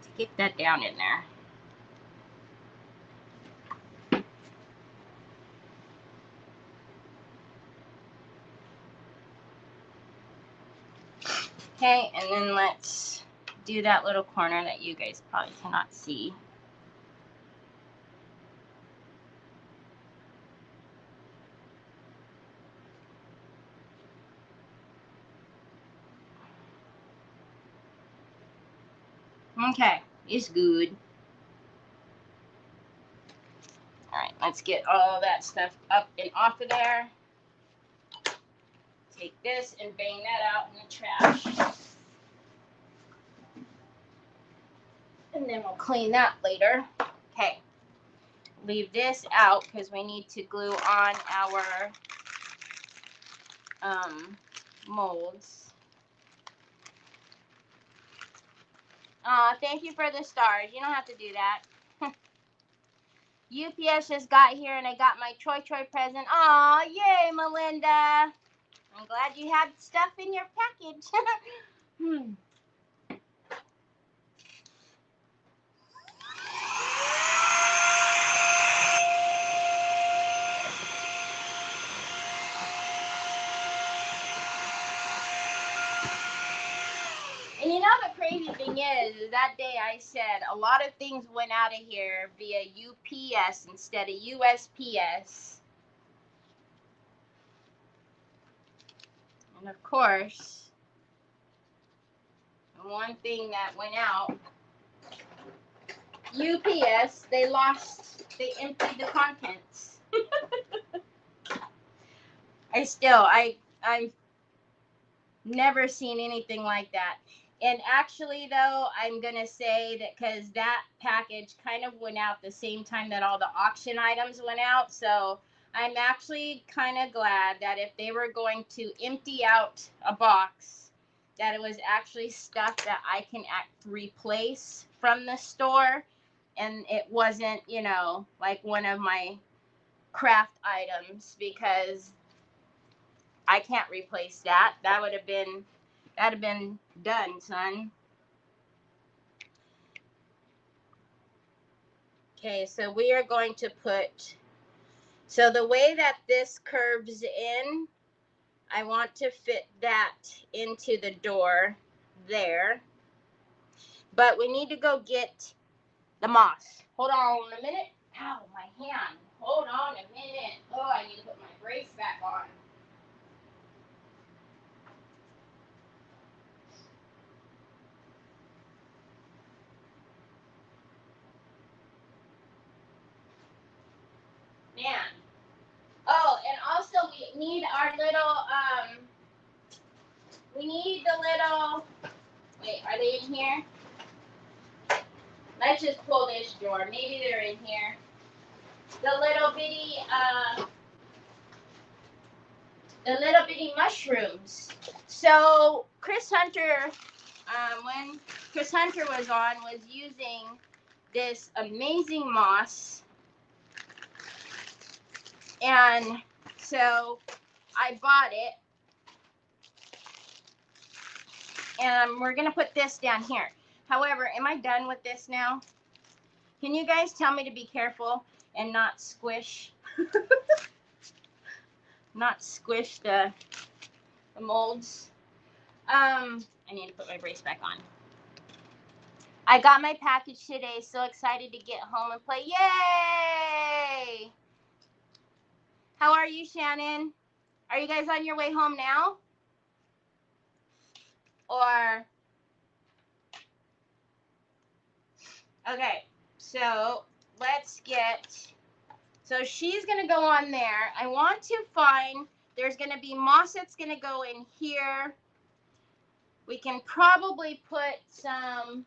To get that down in there. Okay, and then let's do that little corner that you guys probably cannot see. Okay, it's good. All right, let's get all that stuff up and off of there. Take this and bang that out in the trash. And then we'll clean that later. Okay, leave this out because we need to glue on our molds. Thank you for the stars. You don't have to do that. UPS just got here and I got my Choi Choi present. Aw, yay, Melinda. I'm glad you had stuff in your package. And you know the crazy thing is that day I said a lot of things went out of here via UPS instead of USPS. And of course, the one thing that went out, UPS, they emptied the contents. I've never seen anything like that. And actually, though, I'm going to say that because that package kind of went out the same time that all the auction items went out. So I'm actually kind of glad that if they were going to empty out a box, that it was actually stuff that I can replace from the store. And it wasn't, you know, like one of my craft items, because I can't replace that. That'd have been done, son. Okay, so we are going to put, so the way that this curves in, I want to fit that into the door there. But we need to go get the moss. Hold on a minute. Ow, my hand. Hold on a minute. Oh, I need to put my brace back on. Man. Oh, and also we need our little, we need the little, wait, are they in here? Let's just pull this drawer. Maybe they're in here. The little bitty mushrooms. So Chris Hunter, when Chris Hunter was on, was using this amazing moss. And so I bought it. And we're going to put this down here. However, am I done with this now? Can you guys tell me to be careful and not squish? Not squish the molds. I need to put my brace back on. I got my package today. So excited to get home and play. Yay! How are you, Shannon? Are you guys on your way home now? Or... Okay, so let's get... So she's going to go on there. I want to find... There's going to be moss that's going to go in here. We can probably put some...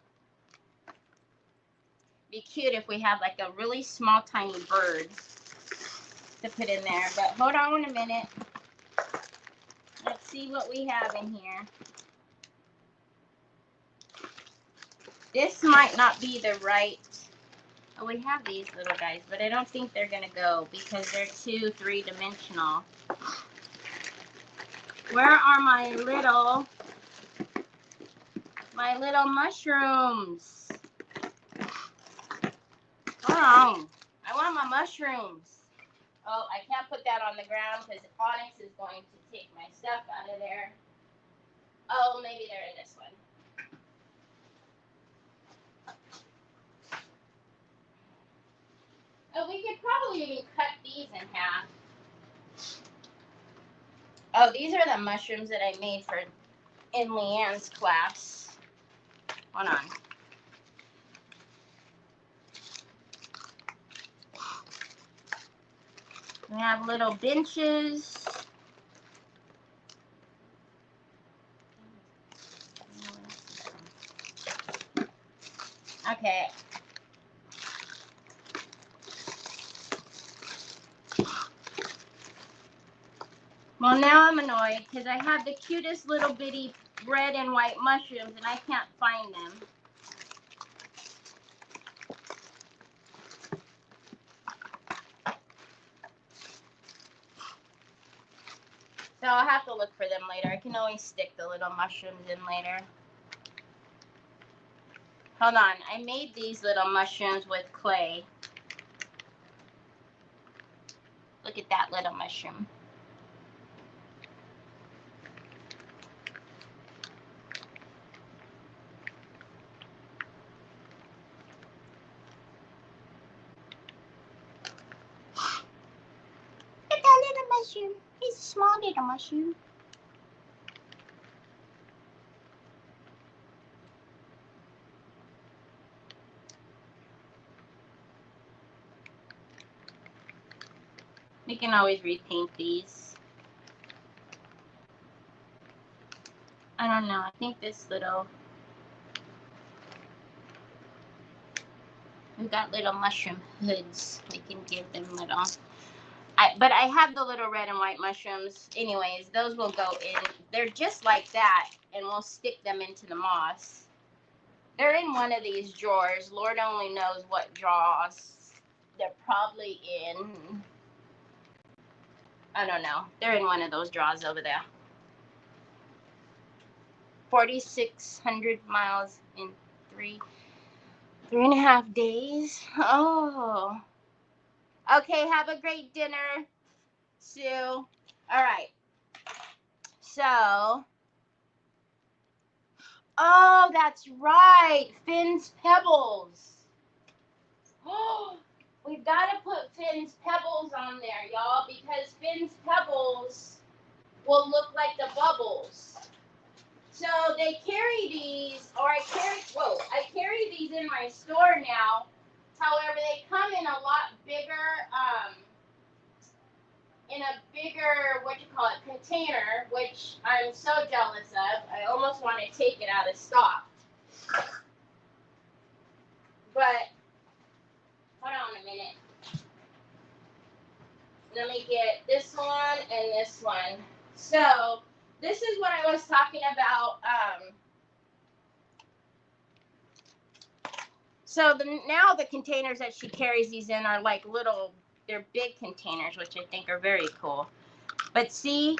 Be cute if we have like a really small tiny bird to put in there. But hold on a minute. Let's see what we have in here. This might not be the right... Oh, we have these little guys, but I don't think they're going to go because they're too three-dimensional. Where are my little mushrooms? Hold on. I want my mushrooms. Oh, I can't put that on the ground because Onyx is going to take my stuff out of there. Oh, maybe they're in this one. Oh, we could probably even cut these in half. Oh, these are the mushrooms that I made for in Leanne's class. Hold on. We have little benches. Okay. Well, now I'm annoyed because I have the cutest little bitty red and white mushrooms and I can't find them. So I'll have to look for them later. I can always stick the little mushrooms in later. Hold on. I made these little mushrooms with clay. Look at that little mushroom. Look at that little mushroom. He's a small little mushroom. We can always repaint these. I don't know. I think this little... We've got little mushroom hoods. We can give them little... But I have the little red and white mushrooms. Anyways, those will go in. They're just like that, and we'll stick them into the moss. They're in one of these drawers. Lord only knows what drawers. They're probably in... I don't know. They're in one of those drawers over there. 4,600 miles in 3.5 days. Oh. Okay, have a great dinner, Sue. All right. So, oh, that's right. Finn's Pebbles. Oh, we've got to put Finn's Pebbles on there, y'all, because Finn's Pebbles will look like the bubbles. So they carry these, or I carry these in my store now. However, they come in a lot bigger, container, which I'm so jealous of. I almost want to take it out of stock. But, hold on a minute. Let me get this one and this one. So, this is what I was talking about. So now the containers that she carries these in are like little, they're big containers, which I think are very cool. But see,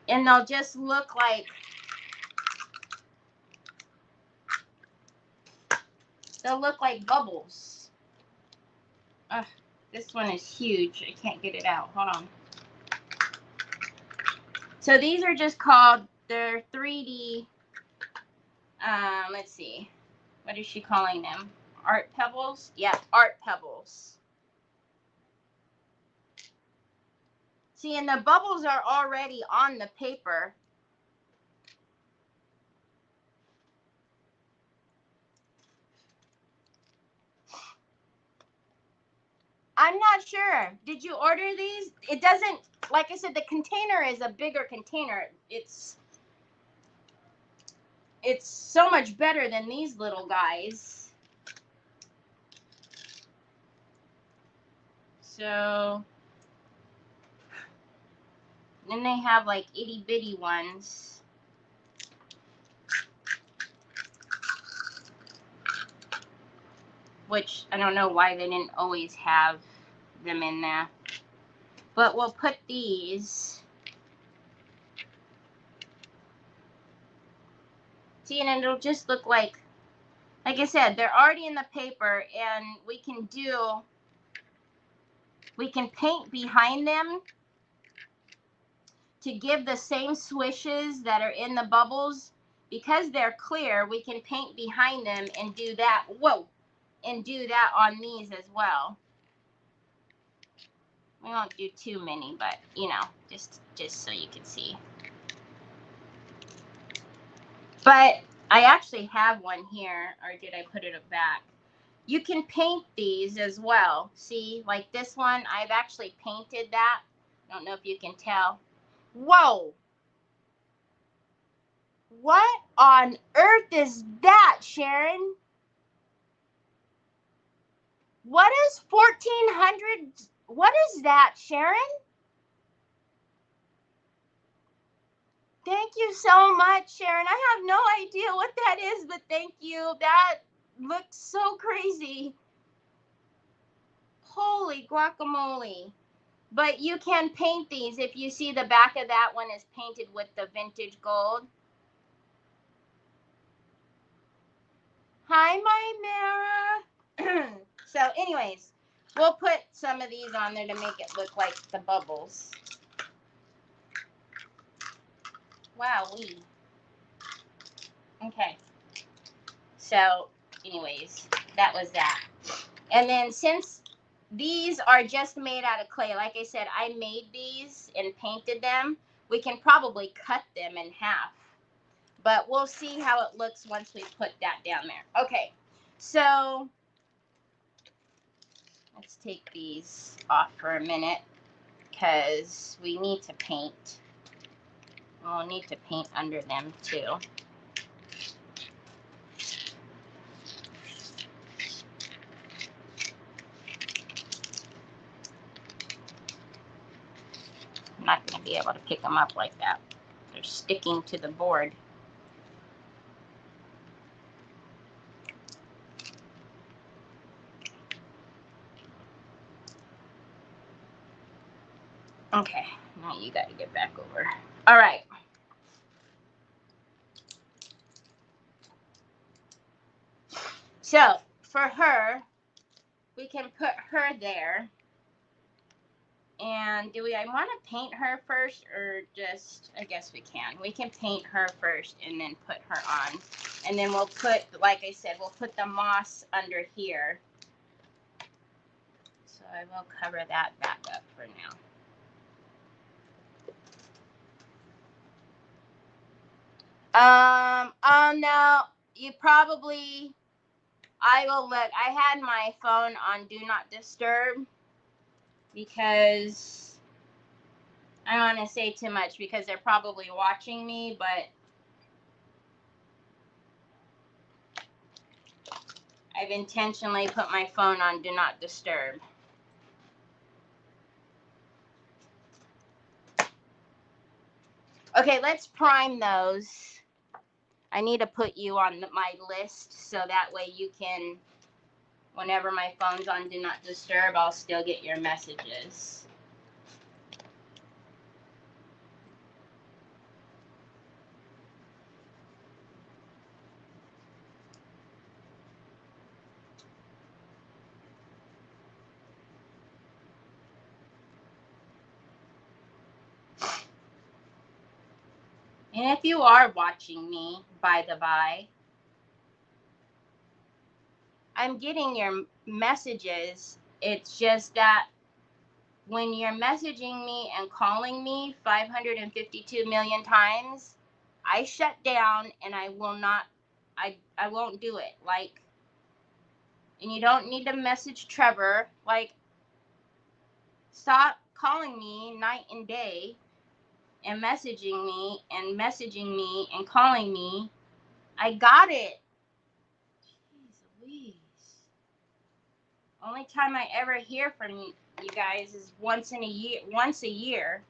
and they'll just look like, bubbles. This one is huge. I can't get it out. Hold on. So these are just called, they're 3D, let's see. What is she calling them? Art pebbles? Yeah, art pebbles. See, and the bubbles are already on the paper. I'm not sure. Did you order these? It doesn't, like I said, the container is a bigger container. It's so much better than these little guys. So, then they have like itty bitty ones. Which I don't know why they didn't always have them in there. But we'll put these. See, and it'll just look like I said, they're already in the paper, and we can paint behind them to give the same swishes that are in the bubbles. Because they're clear, we can paint behind them and do that. Whoa. And do that on these as well. We won't do too many, but you know, just so you can see. But I actually have one here, or did I put it back? You can paint these as well. See, like this one, I've actually painted that. I don't know if you can tell. Whoa! What on earth is that, Sharon? What is 1,400? What is that, Sharon? Thank you so much, Sharon. I have no idea what that is, but thank you. That looks so crazy. Holy holy guacamole. But you can paint these. If you see the back of that one is painted with the vintage gold. Hi, my Mara. So anyways, we'll put some of these on there to make it look like the bubbles. Wowee. Okay. So anyways, that was that. And then since these are just made out of clay, like I said, I made these and painted them. We can probably cut them in half. But we'll see how it looks once we put that down there. Okay, so let's take these off for a minute because we need to paint. We'll need to paint under them too. I'm not going to be able to pick them up like that. They're sticking to the board. Okay, now you got to get back over. All right. So for her, we can put her there. And I want to paint her first or just, I guess we can. We can paint her first and then put her on. And then we'll put, like I said, we'll put the moss under here. So I will cover that back up for now. No, you probably, I will look. I had my phone on Do Not Disturb because I don't want to say too much because they're probably watching me, but I've intentionally put my phone on Do Not Disturb. Okay, let's prime those. I need to put you on my list so that way you can, whenever my phone's on Do Not Disturb, I'll still get your messages. And if you are watching me, by the by, I'm getting your messages. It's just that when you're messaging me and calling me 552 million times, I shut down and I will not, I won't do it. Like, and you don't need to message Trevor. Like, stop calling me night and day and messaging me and calling me. I got it. Jeez Louise. Only time I ever hear from you guys is once a year.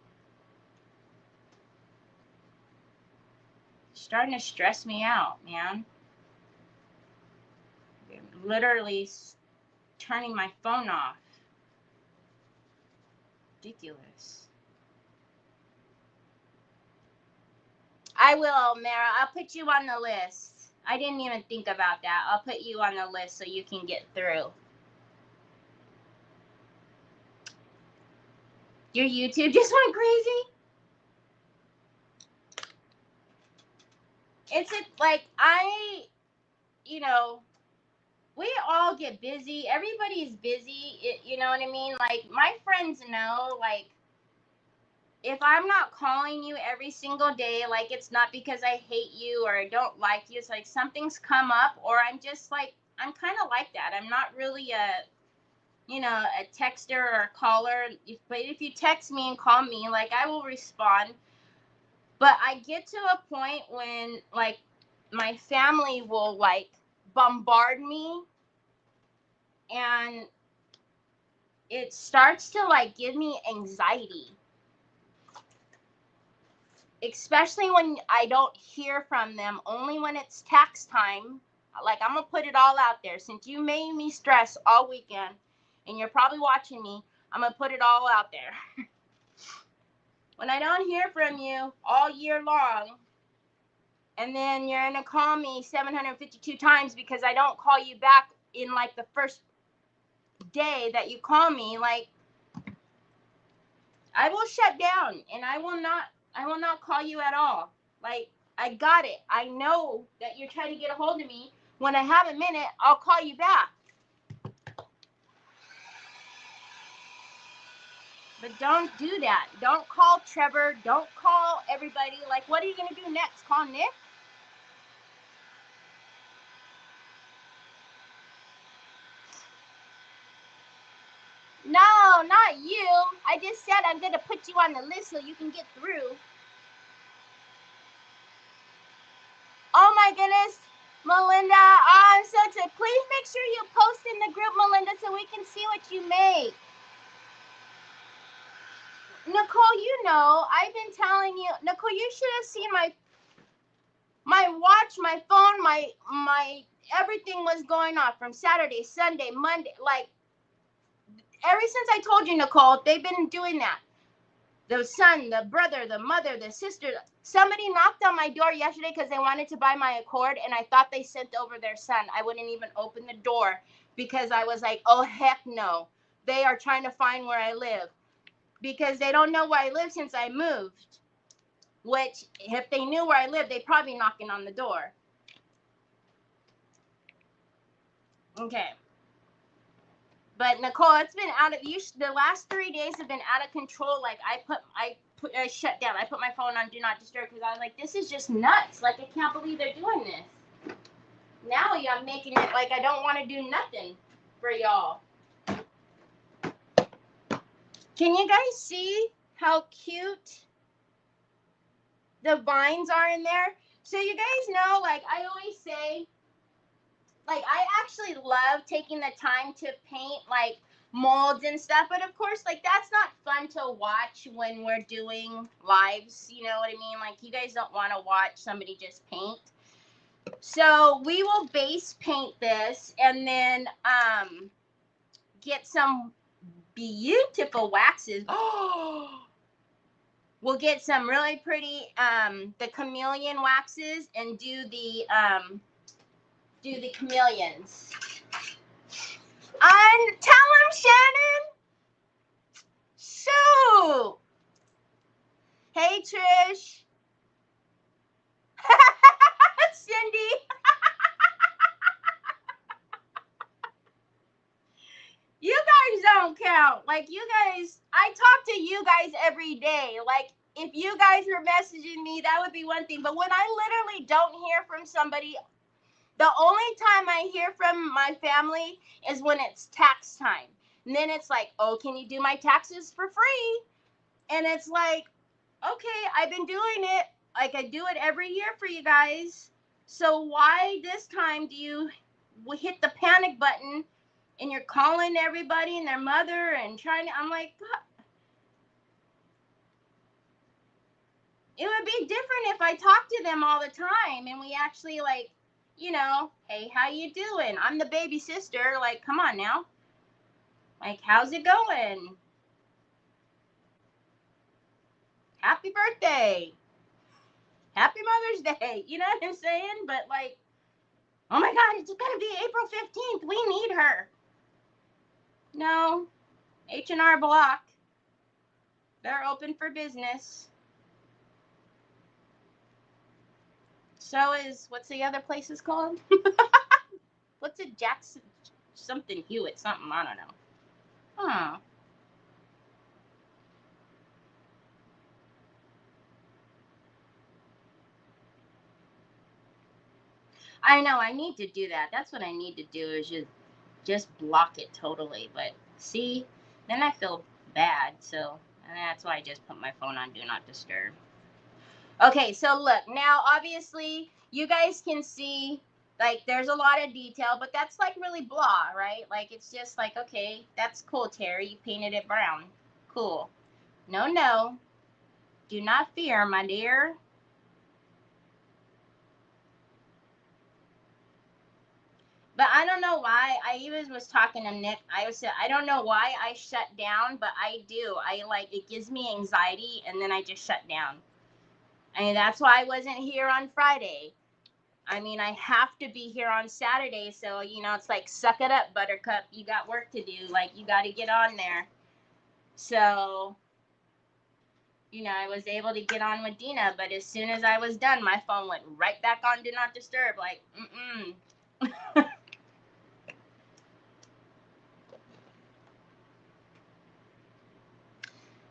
It's starting to stress me out, man. You're literally turning my phone off. Ridiculous. I will, Mara. I'll put you on the list. I didn't even think about that. I'll put you on the list so you can get through. Your YouTube just went crazy? It's like you know, we all get busy. Everybody's busy. You know what I mean? Like, my friends know, like, if I'm not calling you every single day, like, it's not because I hate you or I don't like you. It's like something's come up, or I'm just like, I'm kind of like that. I'm not really a texter or a caller. But if you text me and call me, like, I will respond. But I get to a point when, like, my family will, like, bombard me, and it starts to, like, give me anxiety. Especially when I don't hear from them, only when it's tax time. Like, I'm going to put it all out there. Since you made me stress all weekend, and you're probably watching me, I'm going to put it all out there. When I don't hear from you all year long, and then you're going to call me 752 times because I don't call you back in like the first day that you call me, like, I will shut down and I will not call you at all. Like, I got it. I know that you're trying to get a hold of me. When I have a minute, I'll call you back. But don't do that. Don't call Trevor. Don't call everybody. Like, what are you going to do next? Call Nick? No, not you. I just said I'm going to put you on the list so you can get through. Oh my goodness, Melinda. I'm so excited. Please make sure you post in the group, Melinda, so we can see what you make. Nicole, you know, I've been telling you, Nicole, you should have seen my watch, my phone, my everything was going off from Saturday, Sunday, Monday. Like, ever since I told you, Nicole, they've been doing that. The son, the brother, the mother, the sister. Somebody knocked on my door yesterday because they wanted to buy my Accord, and I thought they sent over their son. I wouldn't even open the door because I was like, oh, heck no. They are trying to find where I live because they don't know where I live since I moved. Which, if they knew where I lived, they'd probably be knocking on the door. Okay. But Nicole, it's been out of the last 3 days have been out of control. Like, I shut down. I put my phone on Do Not Disturb because I was like, this is just nuts. Like, I can't believe they're doing this. Now I'm making it like I don't want to do nothing for y'all. Can you guys see how cute the vines are in there? So you guys know, like I always say, like I actually love taking the time to paint like molds and stuff, but of course, like that's not fun to watch when we're doing lives, you know what I mean? Like you guys don't want to watch somebody just paint. So we will base paint this and then get some beautiful waxes. Oh, we'll get some really pretty the chameleon waxes and do the chameleons. And tell him, Shannon. So, hey Trish. Cindy. You guys don't count. Like you guys, I talk to you guys every day. Like if you guys were messaging me, that would be one thing. But when I literally don't hear from somebody, the only time I hear from my family is when it's tax time. And then it's like, oh, can you do my taxes for free? And it's like, okay, I've been doing it. Like I do it every year for you guys. So why this time do you hit the panic button and you're calling everybody and their mother and trying to, I'm like, God. It would be different if I talked to them all the time and we actually like, you know, hey, how you doing? I'm the baby sister. Like, come on now. Like, how's it going? Happy birthday. Happy Mother's Day. You know what I'm saying? But like, oh my God, it's going to be April 15th. We need her. No, H&R Block. They're open for business. So is, what's the other place is called? What's it, Jackson? Something Hewitt, something, I don't know. Huh. I know, I need to do that. That's what I need to do is just block it totally. But see, then I feel bad. So, and that's why I just put my phone on Do Not Disturb. Okay, so look, now obviously you guys can see like there's a lot of detail, but that's like really blah, right? Like it's just like, okay, that's cool, Terry. You painted it brown. Cool. No. Do not fear, my dear. But I don't know why. I even was talking to Nick. I don't know why I shut down, but I do. It gives me anxiety, and then I just shut down. I mean, that's why I wasn't here on Friday. I mean, I have to be here on Saturday, so, it's like, suck it up, Buttercup. You got work to do. Like, you got to get on there. So, I was able to get on with Dina, but as soon as I was done, my phone went right back on Do Not Disturb. Like,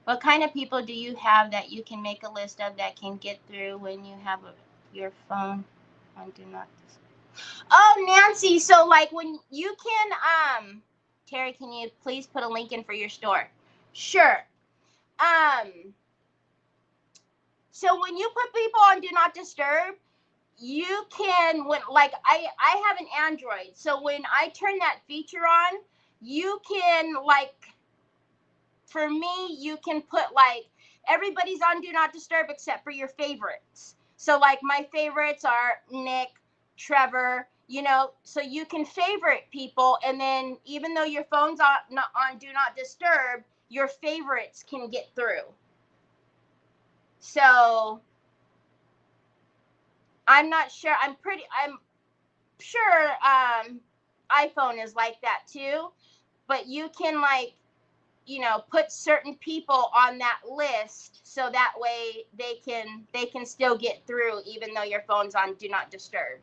What kind of people do you have that you can make a list of that can get through when you have your phone on Do Not Disturb? Oh, Nancy, so like when you can, Terry, can you please put a link in for your store? Sure. So when you put people on Do Not Disturb, you can, I have an Android, so when I turn that feature on, you can, for me, you can put, everybody's on Do Not Disturb except for your favorites. So, my favorites are Nick, Trevor, so you can favorite people, and then even though your phone's on Do Not Disturb, your favorites can get through. So, I'm sure iPhone is like that too, but you can put certain people on that list so that way they can still get through even though your phone's on Do Not Disturb.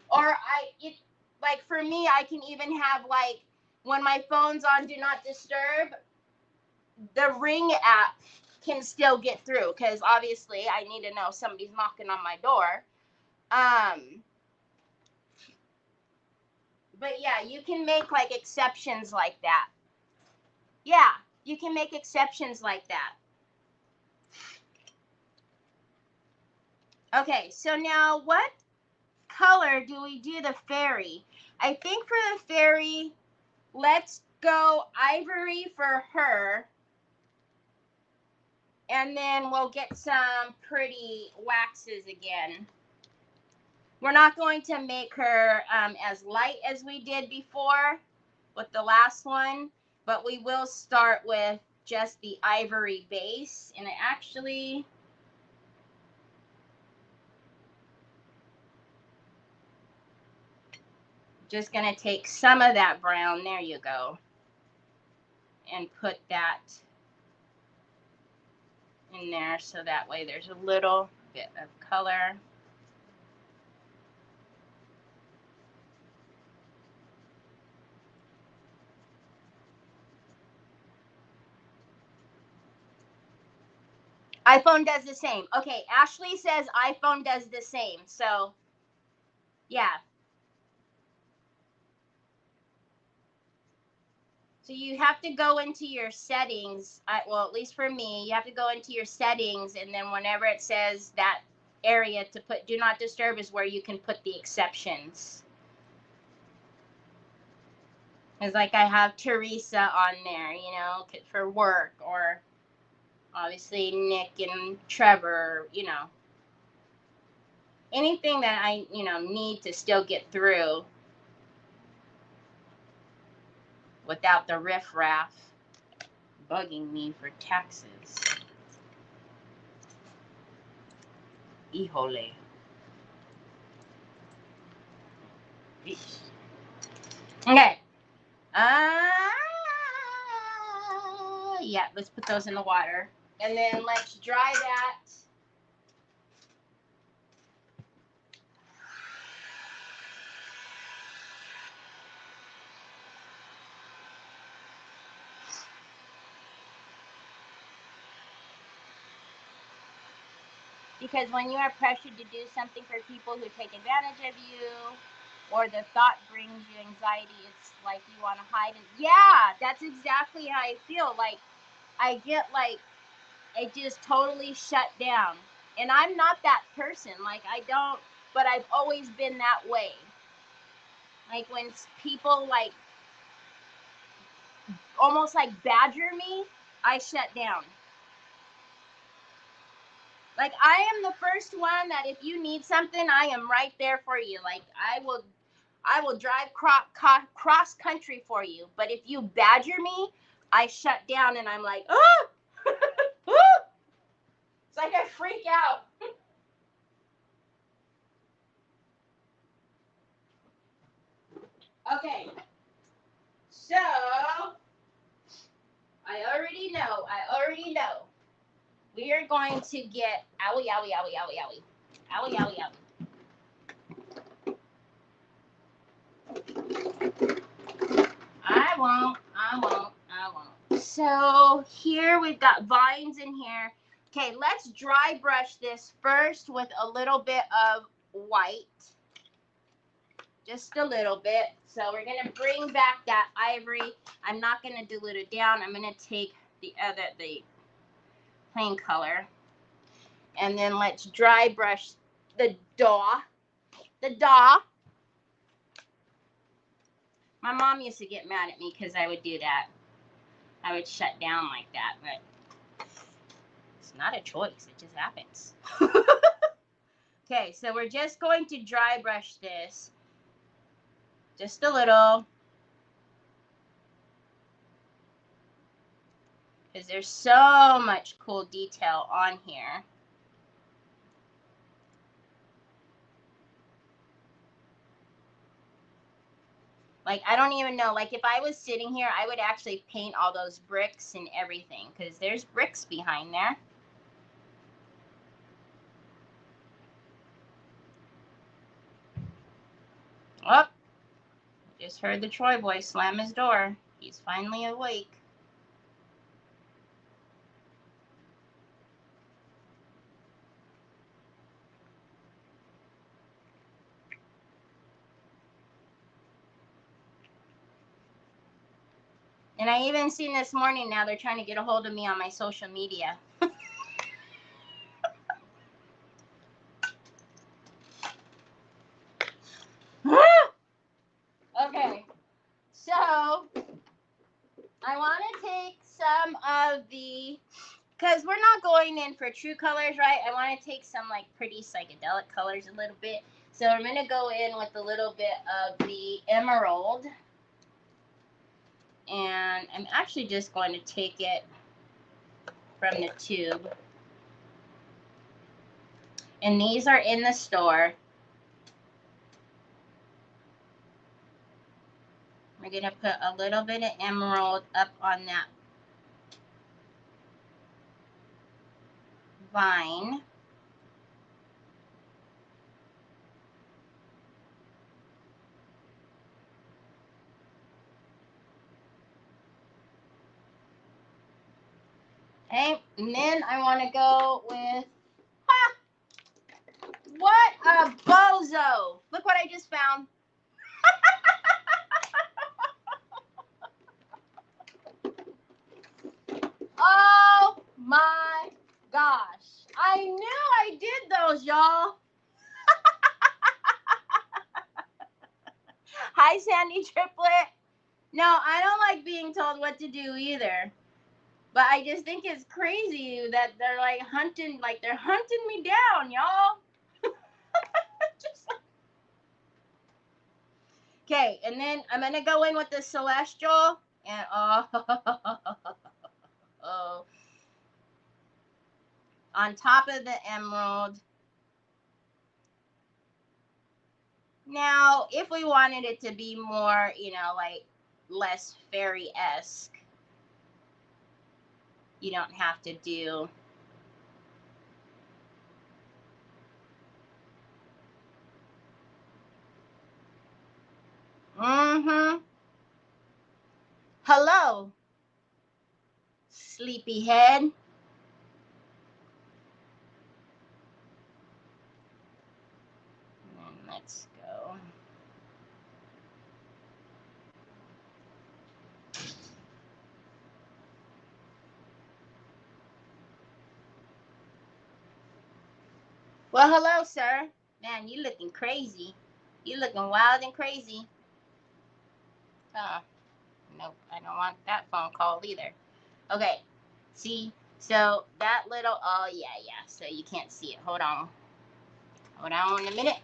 Or for me, I can even have when my phone's on Do Not Disturb, the Ring app can still get through because obviously I need to know somebody's knocking on my door. But yeah, you can make exceptions like that. Yeah, you can make exceptions like that. Okay, so now what color do we do the fairy? I think for the fairy, let's go ivory for her. And then we'll get some pretty waxes again. We're not going to make her as light as we did before with the last one, but we will start with just the ivory base. And it actually, just going to take some of that brown, there you go, and put that in there so that way there's a little bit of color. iPhone does the same. Okay, Ashley says iPhone does the same. So, yeah. So you have to go into your settings. Well, at least for me, you have to go into your settings, and then whenever it says that area to put Do Not Disturb is where you can put the exceptions. It's like I have Teresa on there, for work, or obviously Nick and Trevor, anything that I, need to still get through without the riffraff bugging me for taxes. Híjole. Okay. Yeah, let's put those in the water. And then let's dry that. Because when you are pressured to do something for people who take advantage of you, or the thought brings you anxiety, it's like you want to hide it. Yeah, that's exactly how I feel. Like, I get I just totally shut down. And I'm not that person. But I've always been that way. Like, when people, almost badger me, I shut down. Like, I am the first one that if you need something, I am right there for you. Like, I will drive cross country for you. But if you badger me, I shut down and I'm like, oh! It's like I freak out. Okay. So, I already know. We are going to get, owie, owie, owie, owie, owie. Owie, owie, owie. I won't. So here we've got vines in here. Okay, let's dry brush this first with a little bit of white. Just a little bit. So we're going to bring back that ivory. I'm not going to dilute it down. I'm going to take the plain color. And then let's dry brush the daw. My mom used to get mad at me because I would do that. I would shut down like that, but it's not a choice. It just happens. Okay, so we're just going to dry brush this. Just a little. Because there's so much cool detail on here. Like, I don't even know. Like, if I was sitting here, I would actually paint all those bricks and everything. Because there's bricks behind there. Oh, just heard the Troy boy slam his door. He's finally awake. And I even seen this morning now they're trying to get a hold of me on my social media. Okay, so I want to take some of the, because we're not going in for true colors, right? I want to take some like pretty psychedelic colors a little bit. So I'm going to go in with a little bit of the emerald. And I'm actually just going to take it from the tube. And these are in the store. We're going to put a little bit of emerald up on that vine. Okay, and then I want to go with, what a bozo. Look what I just found. Oh my gosh. I knew I did those, y'all. Hi, Sandy Triplet. No, I don't like being told what to do either. But I just think it's crazy that they're like hunting me down, y'all. Okay, and then I'm going to go in with the celestial. And on top of the emerald. Now, if we wanted it to be more, you know, like less fairy-esque, you don't have to do Hello, sleepyhead. And let's go. Well, hello, sir. Man, you looking crazy. You looking wild and crazy. Nope, I don't want that phone call either. Okay, see, so that little, oh, yeah, so you can't see it. Hold on a minute.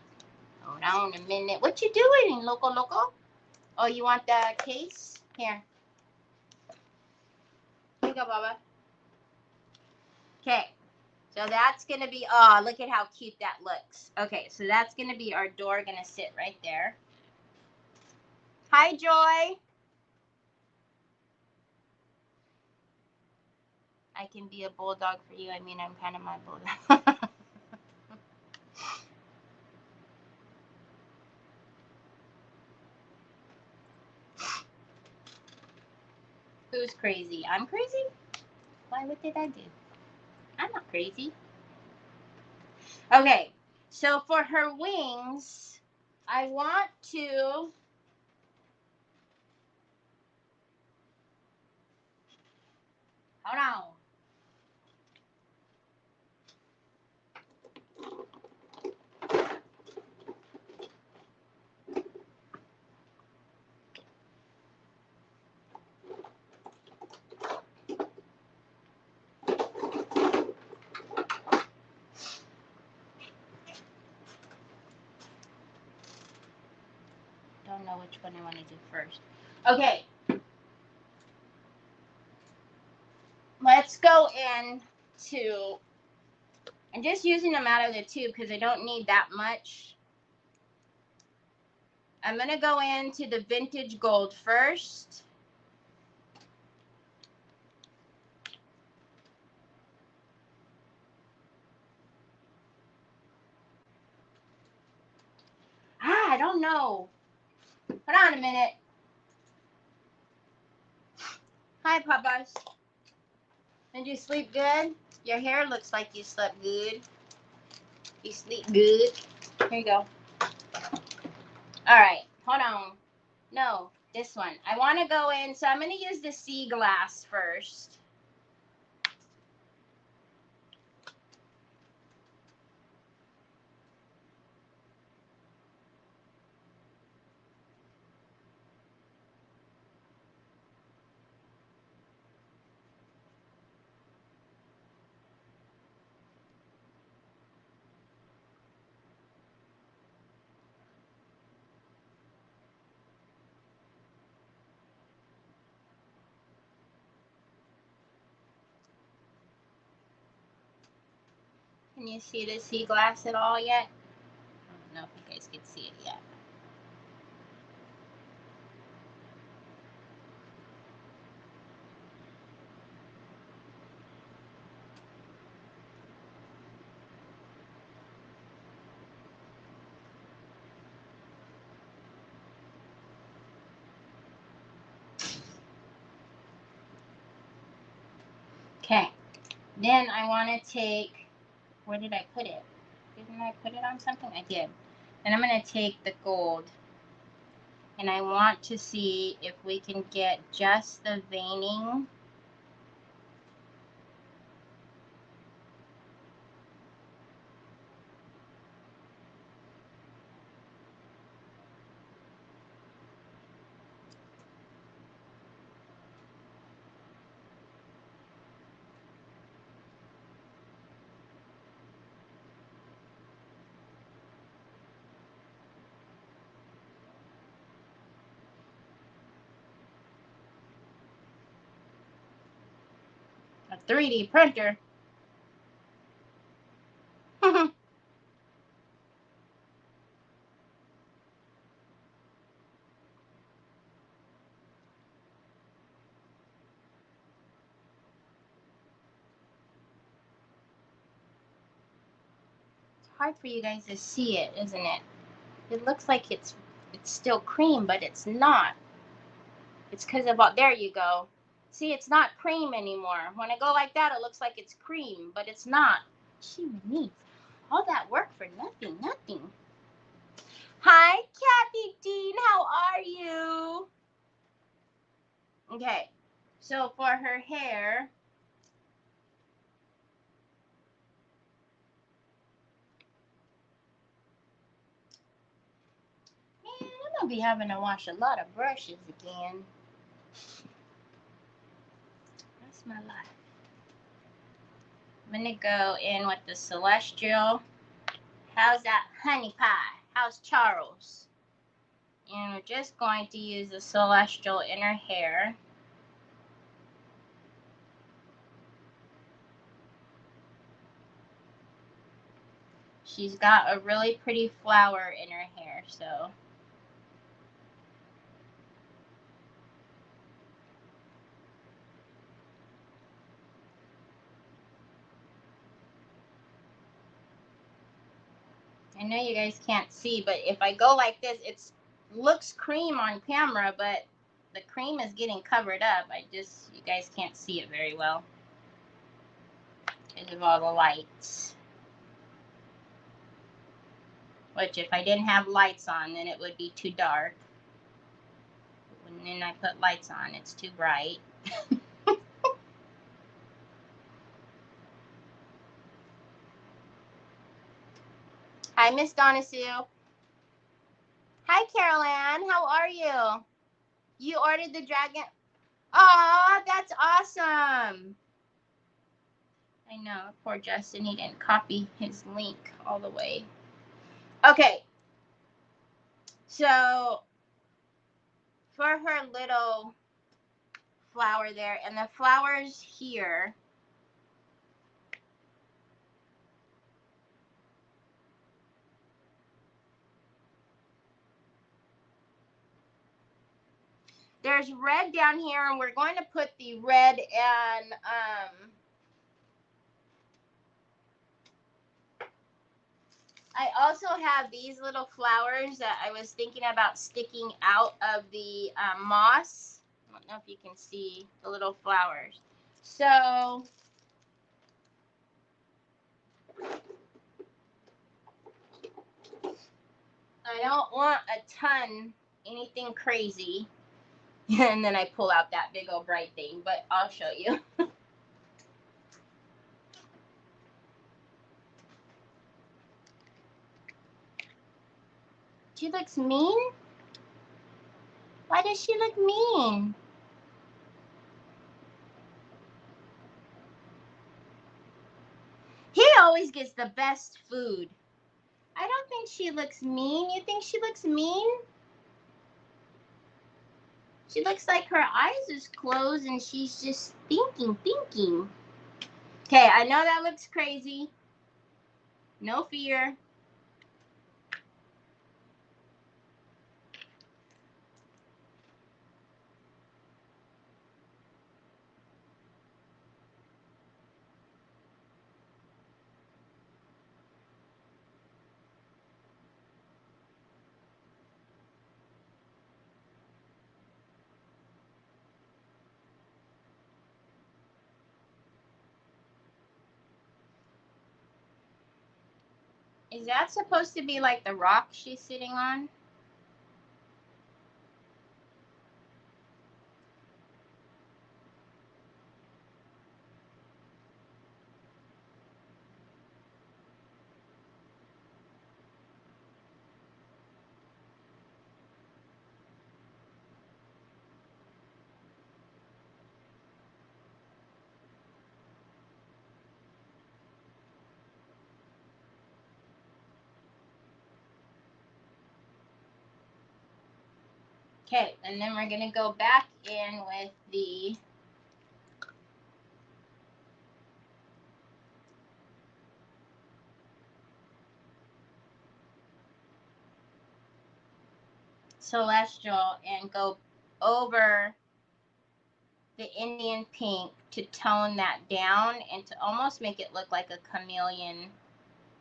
Hold on a minute. What you doing, Loco? Oh, you want the case? Here. Here you go, Baba. Okay. So that's going to be, oh, look at how cute that looks. Okay, so that's going to be our door going to sit right there. Hi, Joy. I can be a bulldog for you. I mean, I'm kind of my bulldog. Who's crazy? I'm crazy? Why? What did I do? I'm not crazy. Okay, so for her wings, I want to... Hold on. Don't know which one I want to do first. Okay. Let's go into... I'm just using them out of the tube because I don't need that much. I'm going to go into the vintage gold first. I don't know. Hold on a minute. Hi, Papas. Did you sleep good? Your hair looks like you slept good. You sleep good. Here you go. All right. Hold on. No, this one. I want to go in. So I'm going to use the sea glass first. Can you see the sea glass at all yet? I don't know if you guys can see it yet. Okay. Then I want to take, where did I put it? Didn't I put it on something? I did. And I'm going to take the gold. And I want to see if we can get just the veining. A 3D printer. It's hard for you guys to see it, isn't it? It looks like it's still cream, but it's not. It's because of, there you go. See, it's not cream anymore. When I go like that, it looks like it's cream, but it's not. Gee, me. All that work for nothing, nothing. Hi, Kathy Dean. How are you? Okay, so for her hair, man, I'm gonna be having to wash a lot of brushes again. That's my life. I'm gonna go in with the Celestial. How's that honey pie? How's Charles? And we're just going to use the Celestial in her hair. She's got a really pretty flower in her hair, so. I know you guys can't see, but if I go like this, it looks cream on camera, but the cream is getting covered up. You guys can't see it very well because of all the lights. Which if I didn't have lights on, then it would be too dark. And then I put lights on, it's too bright. Hi, Miss Donna Sue. Hi, Carol Ann. How are you? You ordered the dragon? Aw, that's awesome. I know, poor Justin, he didn't copy his link all the way. Okay, so for her little flower there, and the flowers here, there's red down here, and we're going to put the red and I also have these little flowers that I was thinking about sticking out of the moss. I don't know if you can see the little flowers. So I don't want a ton, anything crazy. And then I pull out that big old bright thing, but I'll show you. She looks mean? Why does she look mean? He always gets the best food. I don't think she looks mean. You think she looks mean? She looks like her eyes is closed and she's just thinking. Okay, I know that looks crazy. No fear. Is that supposed to be like the rock she's sitting on? Okay, and then we're gonna go back in with the Celestial and go over the Indian pink to tone that down and to almost make it look like a chameleon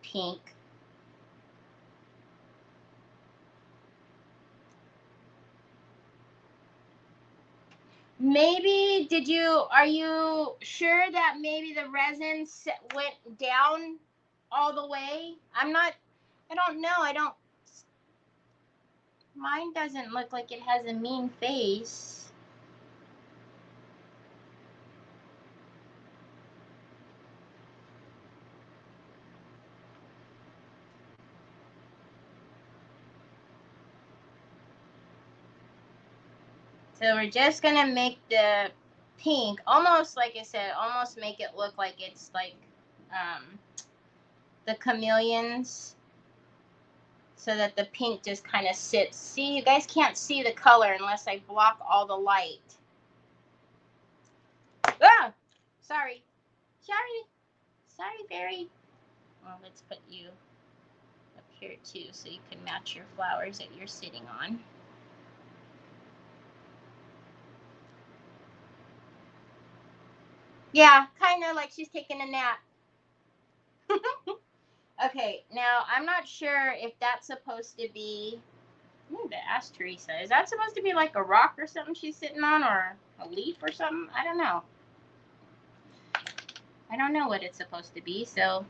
pink. Maybe, are you sure that maybe the resin went down all the way? I don't know. Mine doesn't look like it has a mean face. So we're just gonna make the pink, almost like I said, almost make it look like it's like the chameleons. so that the pink just kind of sits. See, you guys can't see the color unless I block all the light. Ah! Sorry. Sorry, Barry. Well, let's put you up here too so you can match your flowers that you're sitting on. Yeah, kind of like she's taking a nap. Okay, now I'm not sure if that's supposed to be, I need to ask Teresa, is that supposed to be like a rock or something she's sitting on, or a leaf or something? I don't know. I don't know what it's supposed to be, so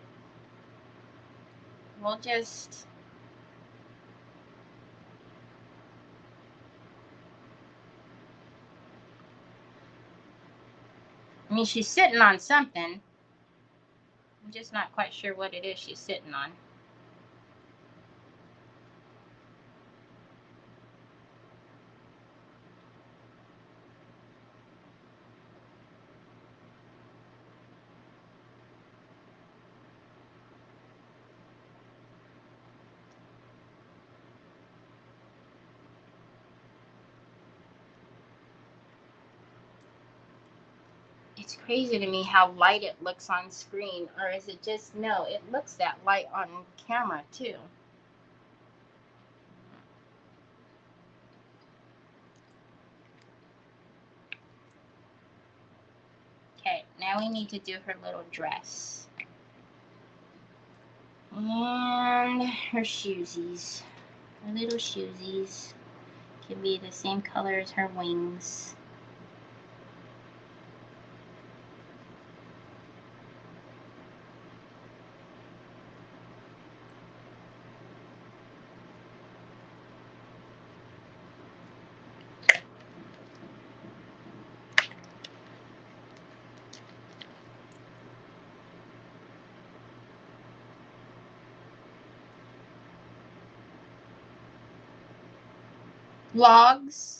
we'll just, I mean, she's sitting on something. I'm just not quite sure what it is she's sitting on. It's crazy to me how light it looks on screen, or is it just, no, it looks that light on camera too. Okay, now we need to do her little dress. And her shoesies. Her little shoesies can be the same color as her wings. Logs.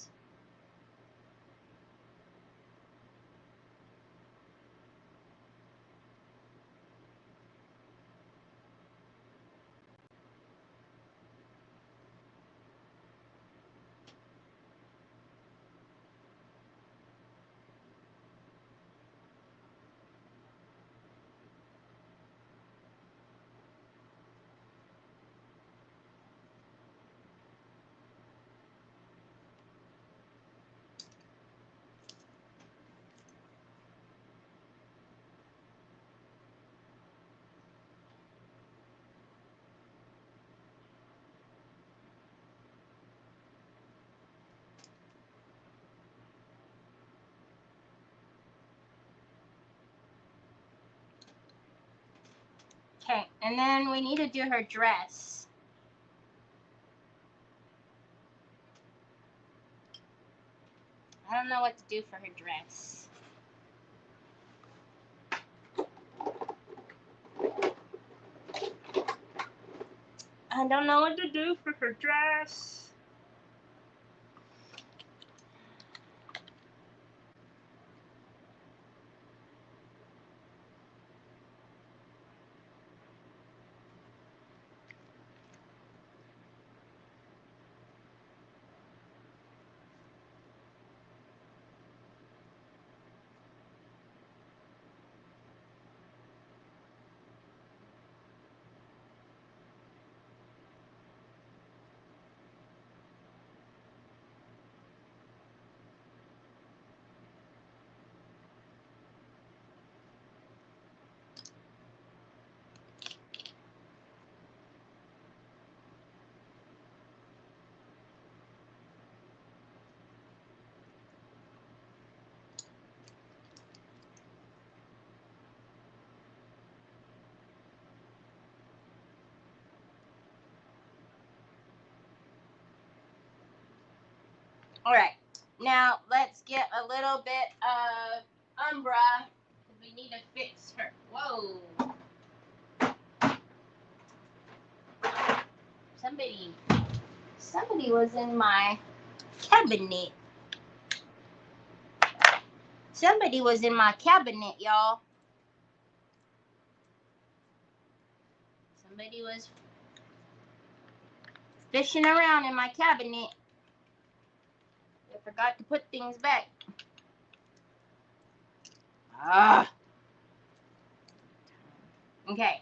Okay, and then we need to do her dress. I don't know what to do for her dress. I don't know what to do for her dress. All right, now let's get a little bit of Umbra, because we need to fix her. Whoa. Somebody was in my cabinet. Somebody was in my cabinet, y'all. Somebody was fishing around in my cabinet. I forgot to put things back. Ah. Okay.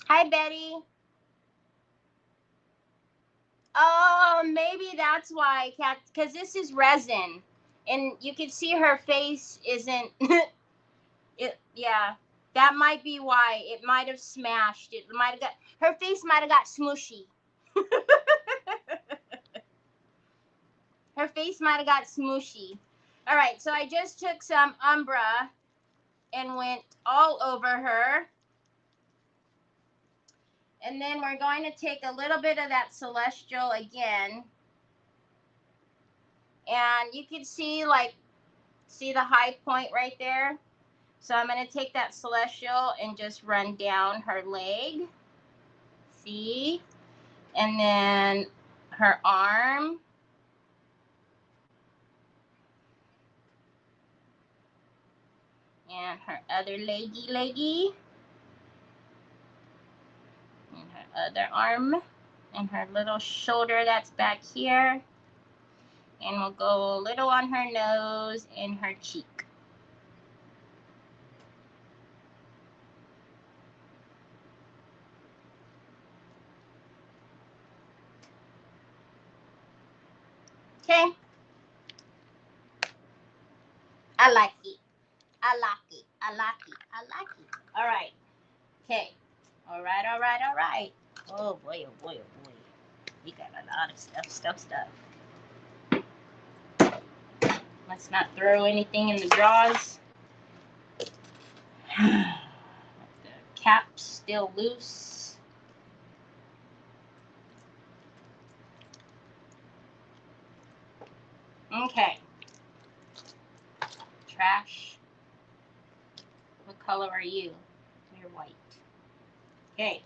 Hi, Betty. Oh, maybe that's why, Kat, because this is resin. And you can see her face isn't, yeah, that might be why. It might have smashed. It might have got, her face might have got smushy. Her face might have got smushy. All right, so I just took some Umbra and went all over her. And then we're going to take a little bit of that Celestial again. And you can see, like, see the high point right there? So I'm going to take that Celestial and just run down her leg. See? And then her arm. And her other leggy. And her other arm. And her little shoulder that's back here. And we'll go a little on her nose and her cheek. Okay. I like it. I like it. I like it. I like it. All right. Okay. All right. All right. All right. Oh boy. Oh boy. Oh boy. We got a lot of stuff. Let's not throw anything in the drawers. The cap's still loose. Okay. Trash. What color are you? You're white. Okay.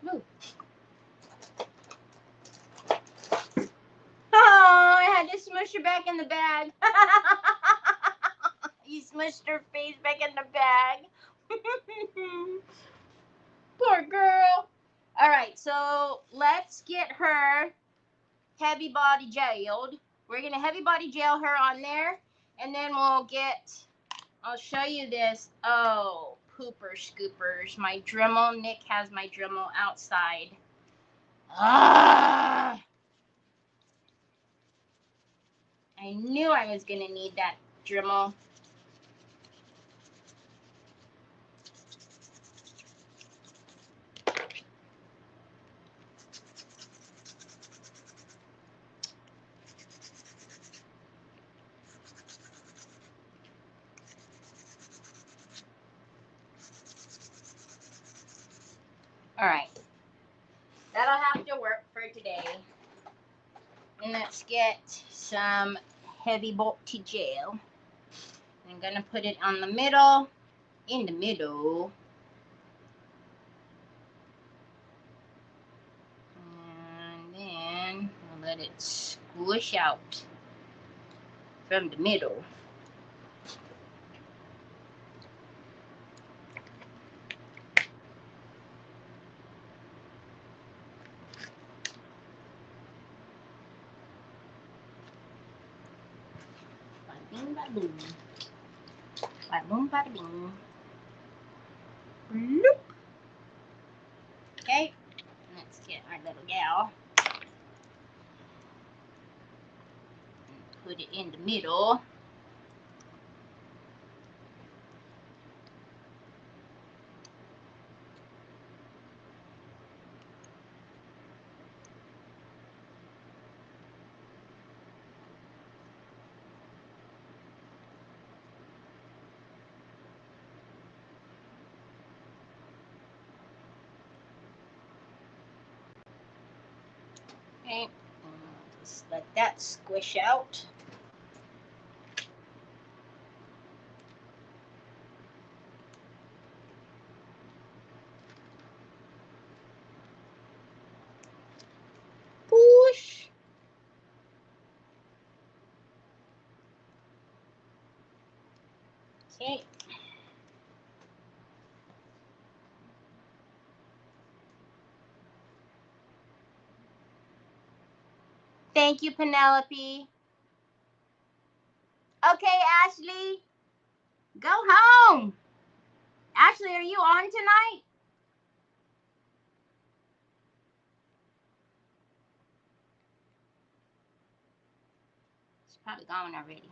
Ooh. Oh, I had to smush her back in the bag. You smushed her face back in the bag. Poor girl. All right, so let's get her heavy body jailed. We're going to heavy body jail her on there, and then we'll get, I'll show you this. Oh, pooper scoopers. My Dremel, Nick has my Dremel outside. Ah! I knew I was going to need that Dremel. All right. That'll have to work for today. And let's get some heavy bulky gel. I'm going to put it on the middle, in the middle. And then we'll let it squish out from the middle. Bada bing, bada boom. Bada boom, bada bing. Bloop. Okay, let's get our now. Put it in the middle. Okay, just let that squish out. Push. Okay. Thank you, Penelope. Okay, Ashley, go home. Ashley, are you on tonight? She's probably gone already.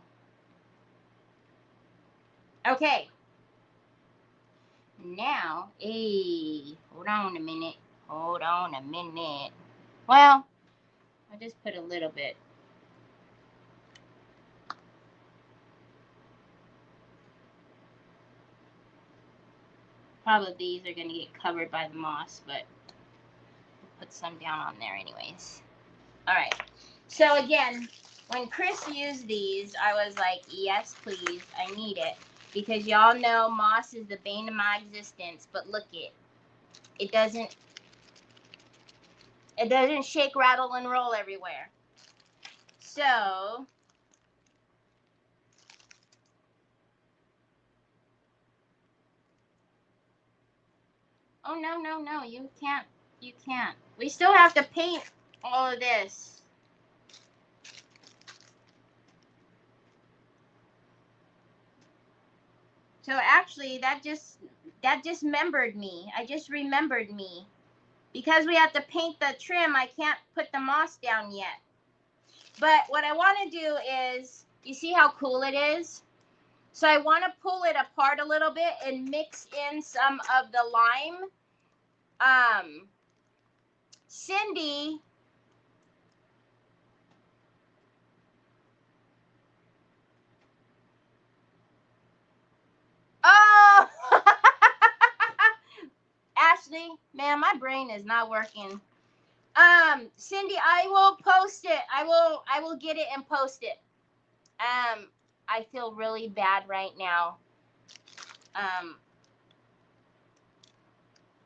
Okay. Now, hold on a minute. Hold on a minute. Well, I just put a little bit. Probably these are going to get covered by the moss, but I'll put some down on there anyways. All right. So again, when Chris used these, I was like, yes, please, I need it. Because y'all know moss is the bane of my existence, but look it doesn't shake, rattle, and roll everywhere. So oh no, you can't. We still have to paint all of this. So actually that dismembered me. I just remembered me. Because we have to paint the trim, I can't put the moss down yet. But what I want to do is, you see how cool it is? So I want to pull it apart a little bit and mix in some of the lime. Cindy, oh, Ashley, man, my brain is not working. Cindy, I will post it. I will get it and post it. I feel really bad right now.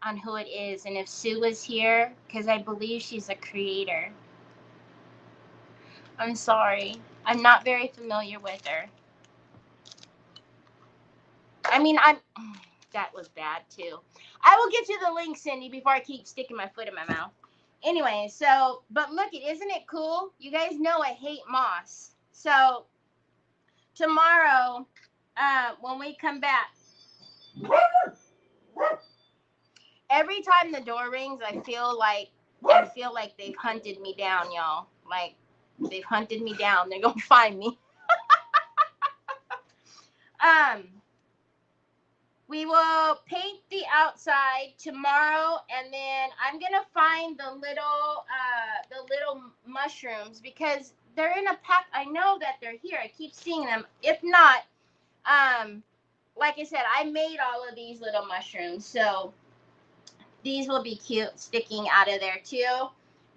On who it is, and if Sue was here, because I believe she's a creator. I'm sorry. I'm not very familiar with her. I mean, that was bad too. I will get you the link, Cindy, before I keep sticking my foot in my mouth. Anyway, so, but look, isn't it cool? You guys know I hate moss. So, tomorrow, when we come back, every time the door rings, I feel like they've hunted me down, y'all. Like, they've hunted me down. They're gonna find me. We will paint the outside tomorrow, and then I'm gonna find the little mushrooms, because they're in a pack. I know that they're here. I keep seeing them. If not, like I said, I made all of these little mushrooms, so these will be cute sticking out of there too.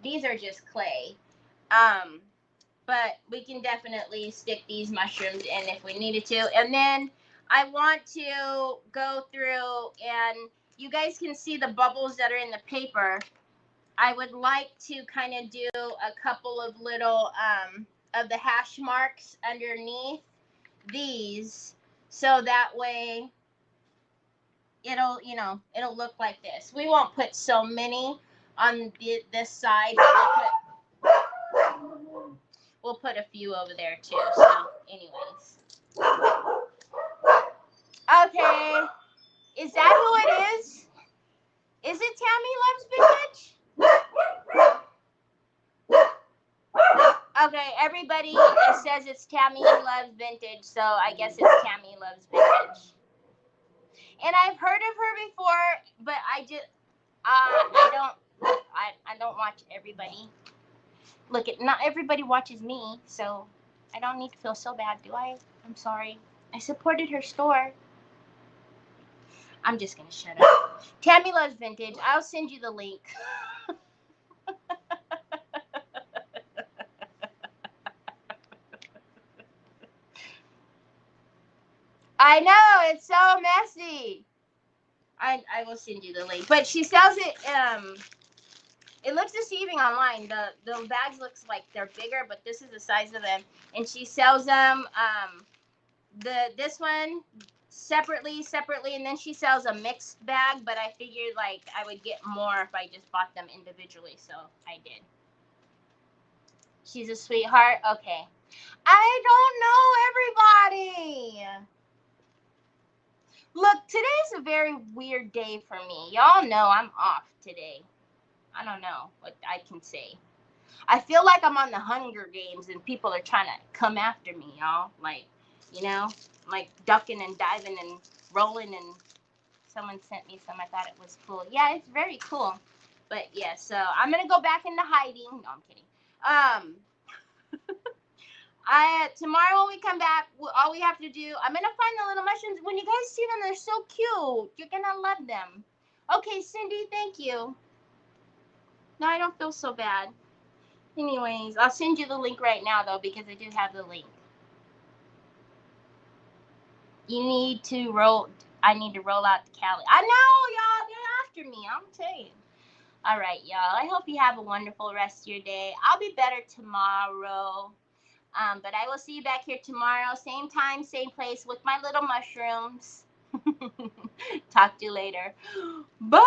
These are just clay. But we can definitely stick these mushrooms in if we needed to. And then I want to go through, and you guys can see the bubbles that are in the paper. I would like to kind of do a couple of little of the hash marks underneath these, so that way it'll look like this. We won't put so many on this side, but we'll put a few over there too. So anyways, okay, is that who it is? Is it Tammy Loves Vintage? Okay, everybody says it's Tammy Loves Vintage, so I guess it's Tammy Loves Vintage. And I've heard of her before, but I don't watch everybody. Look, not everybody watches me, so I don't need to feel so bad, do I? I'm sorry. I supported her store. I'm just gonna shut up. Tammy Loves Vintage. I'll send you the link. I know, it's so messy. I will send you the link. But she sells it, it looks deceiving online. The bags looks like they're bigger, but this is the size of them. And she sells them, this one separately, and then she sells a mixed bag, but I figured like I would get more if I just bought them individually, so I did. She's a sweetheart. Okay. I don't know everybody. Look, today's a very weird day for me. Y'all know I'm off today. I don't know what I can say. I feel like I'm on the Hunger Games and people are trying to come after me, y'all. Like, you know, like ducking and diving and rolling, and someone sent me some. I thought it was cool. Yeah, it's very cool. But yeah, so I'm going to go back into hiding. No, I'm kidding. Tomorrow when we come back, all we have to do, I'm going to find the little mushrooms. When you guys see them, they're so cute. You're going to love them. Okay, Cindy, thank you. No, I don't feel so bad. Anyways, I'll send you the link right now, though, because I do have the link. I need to roll out the Cali. I know, y'all. They're after me. I'm telling you. All right, y'all. I hope you have a wonderful rest of your day. I'll be better tomorrow. But I will see you back here tomorrow. Same time, same place with my little mushrooms. Talk to you later. Bye.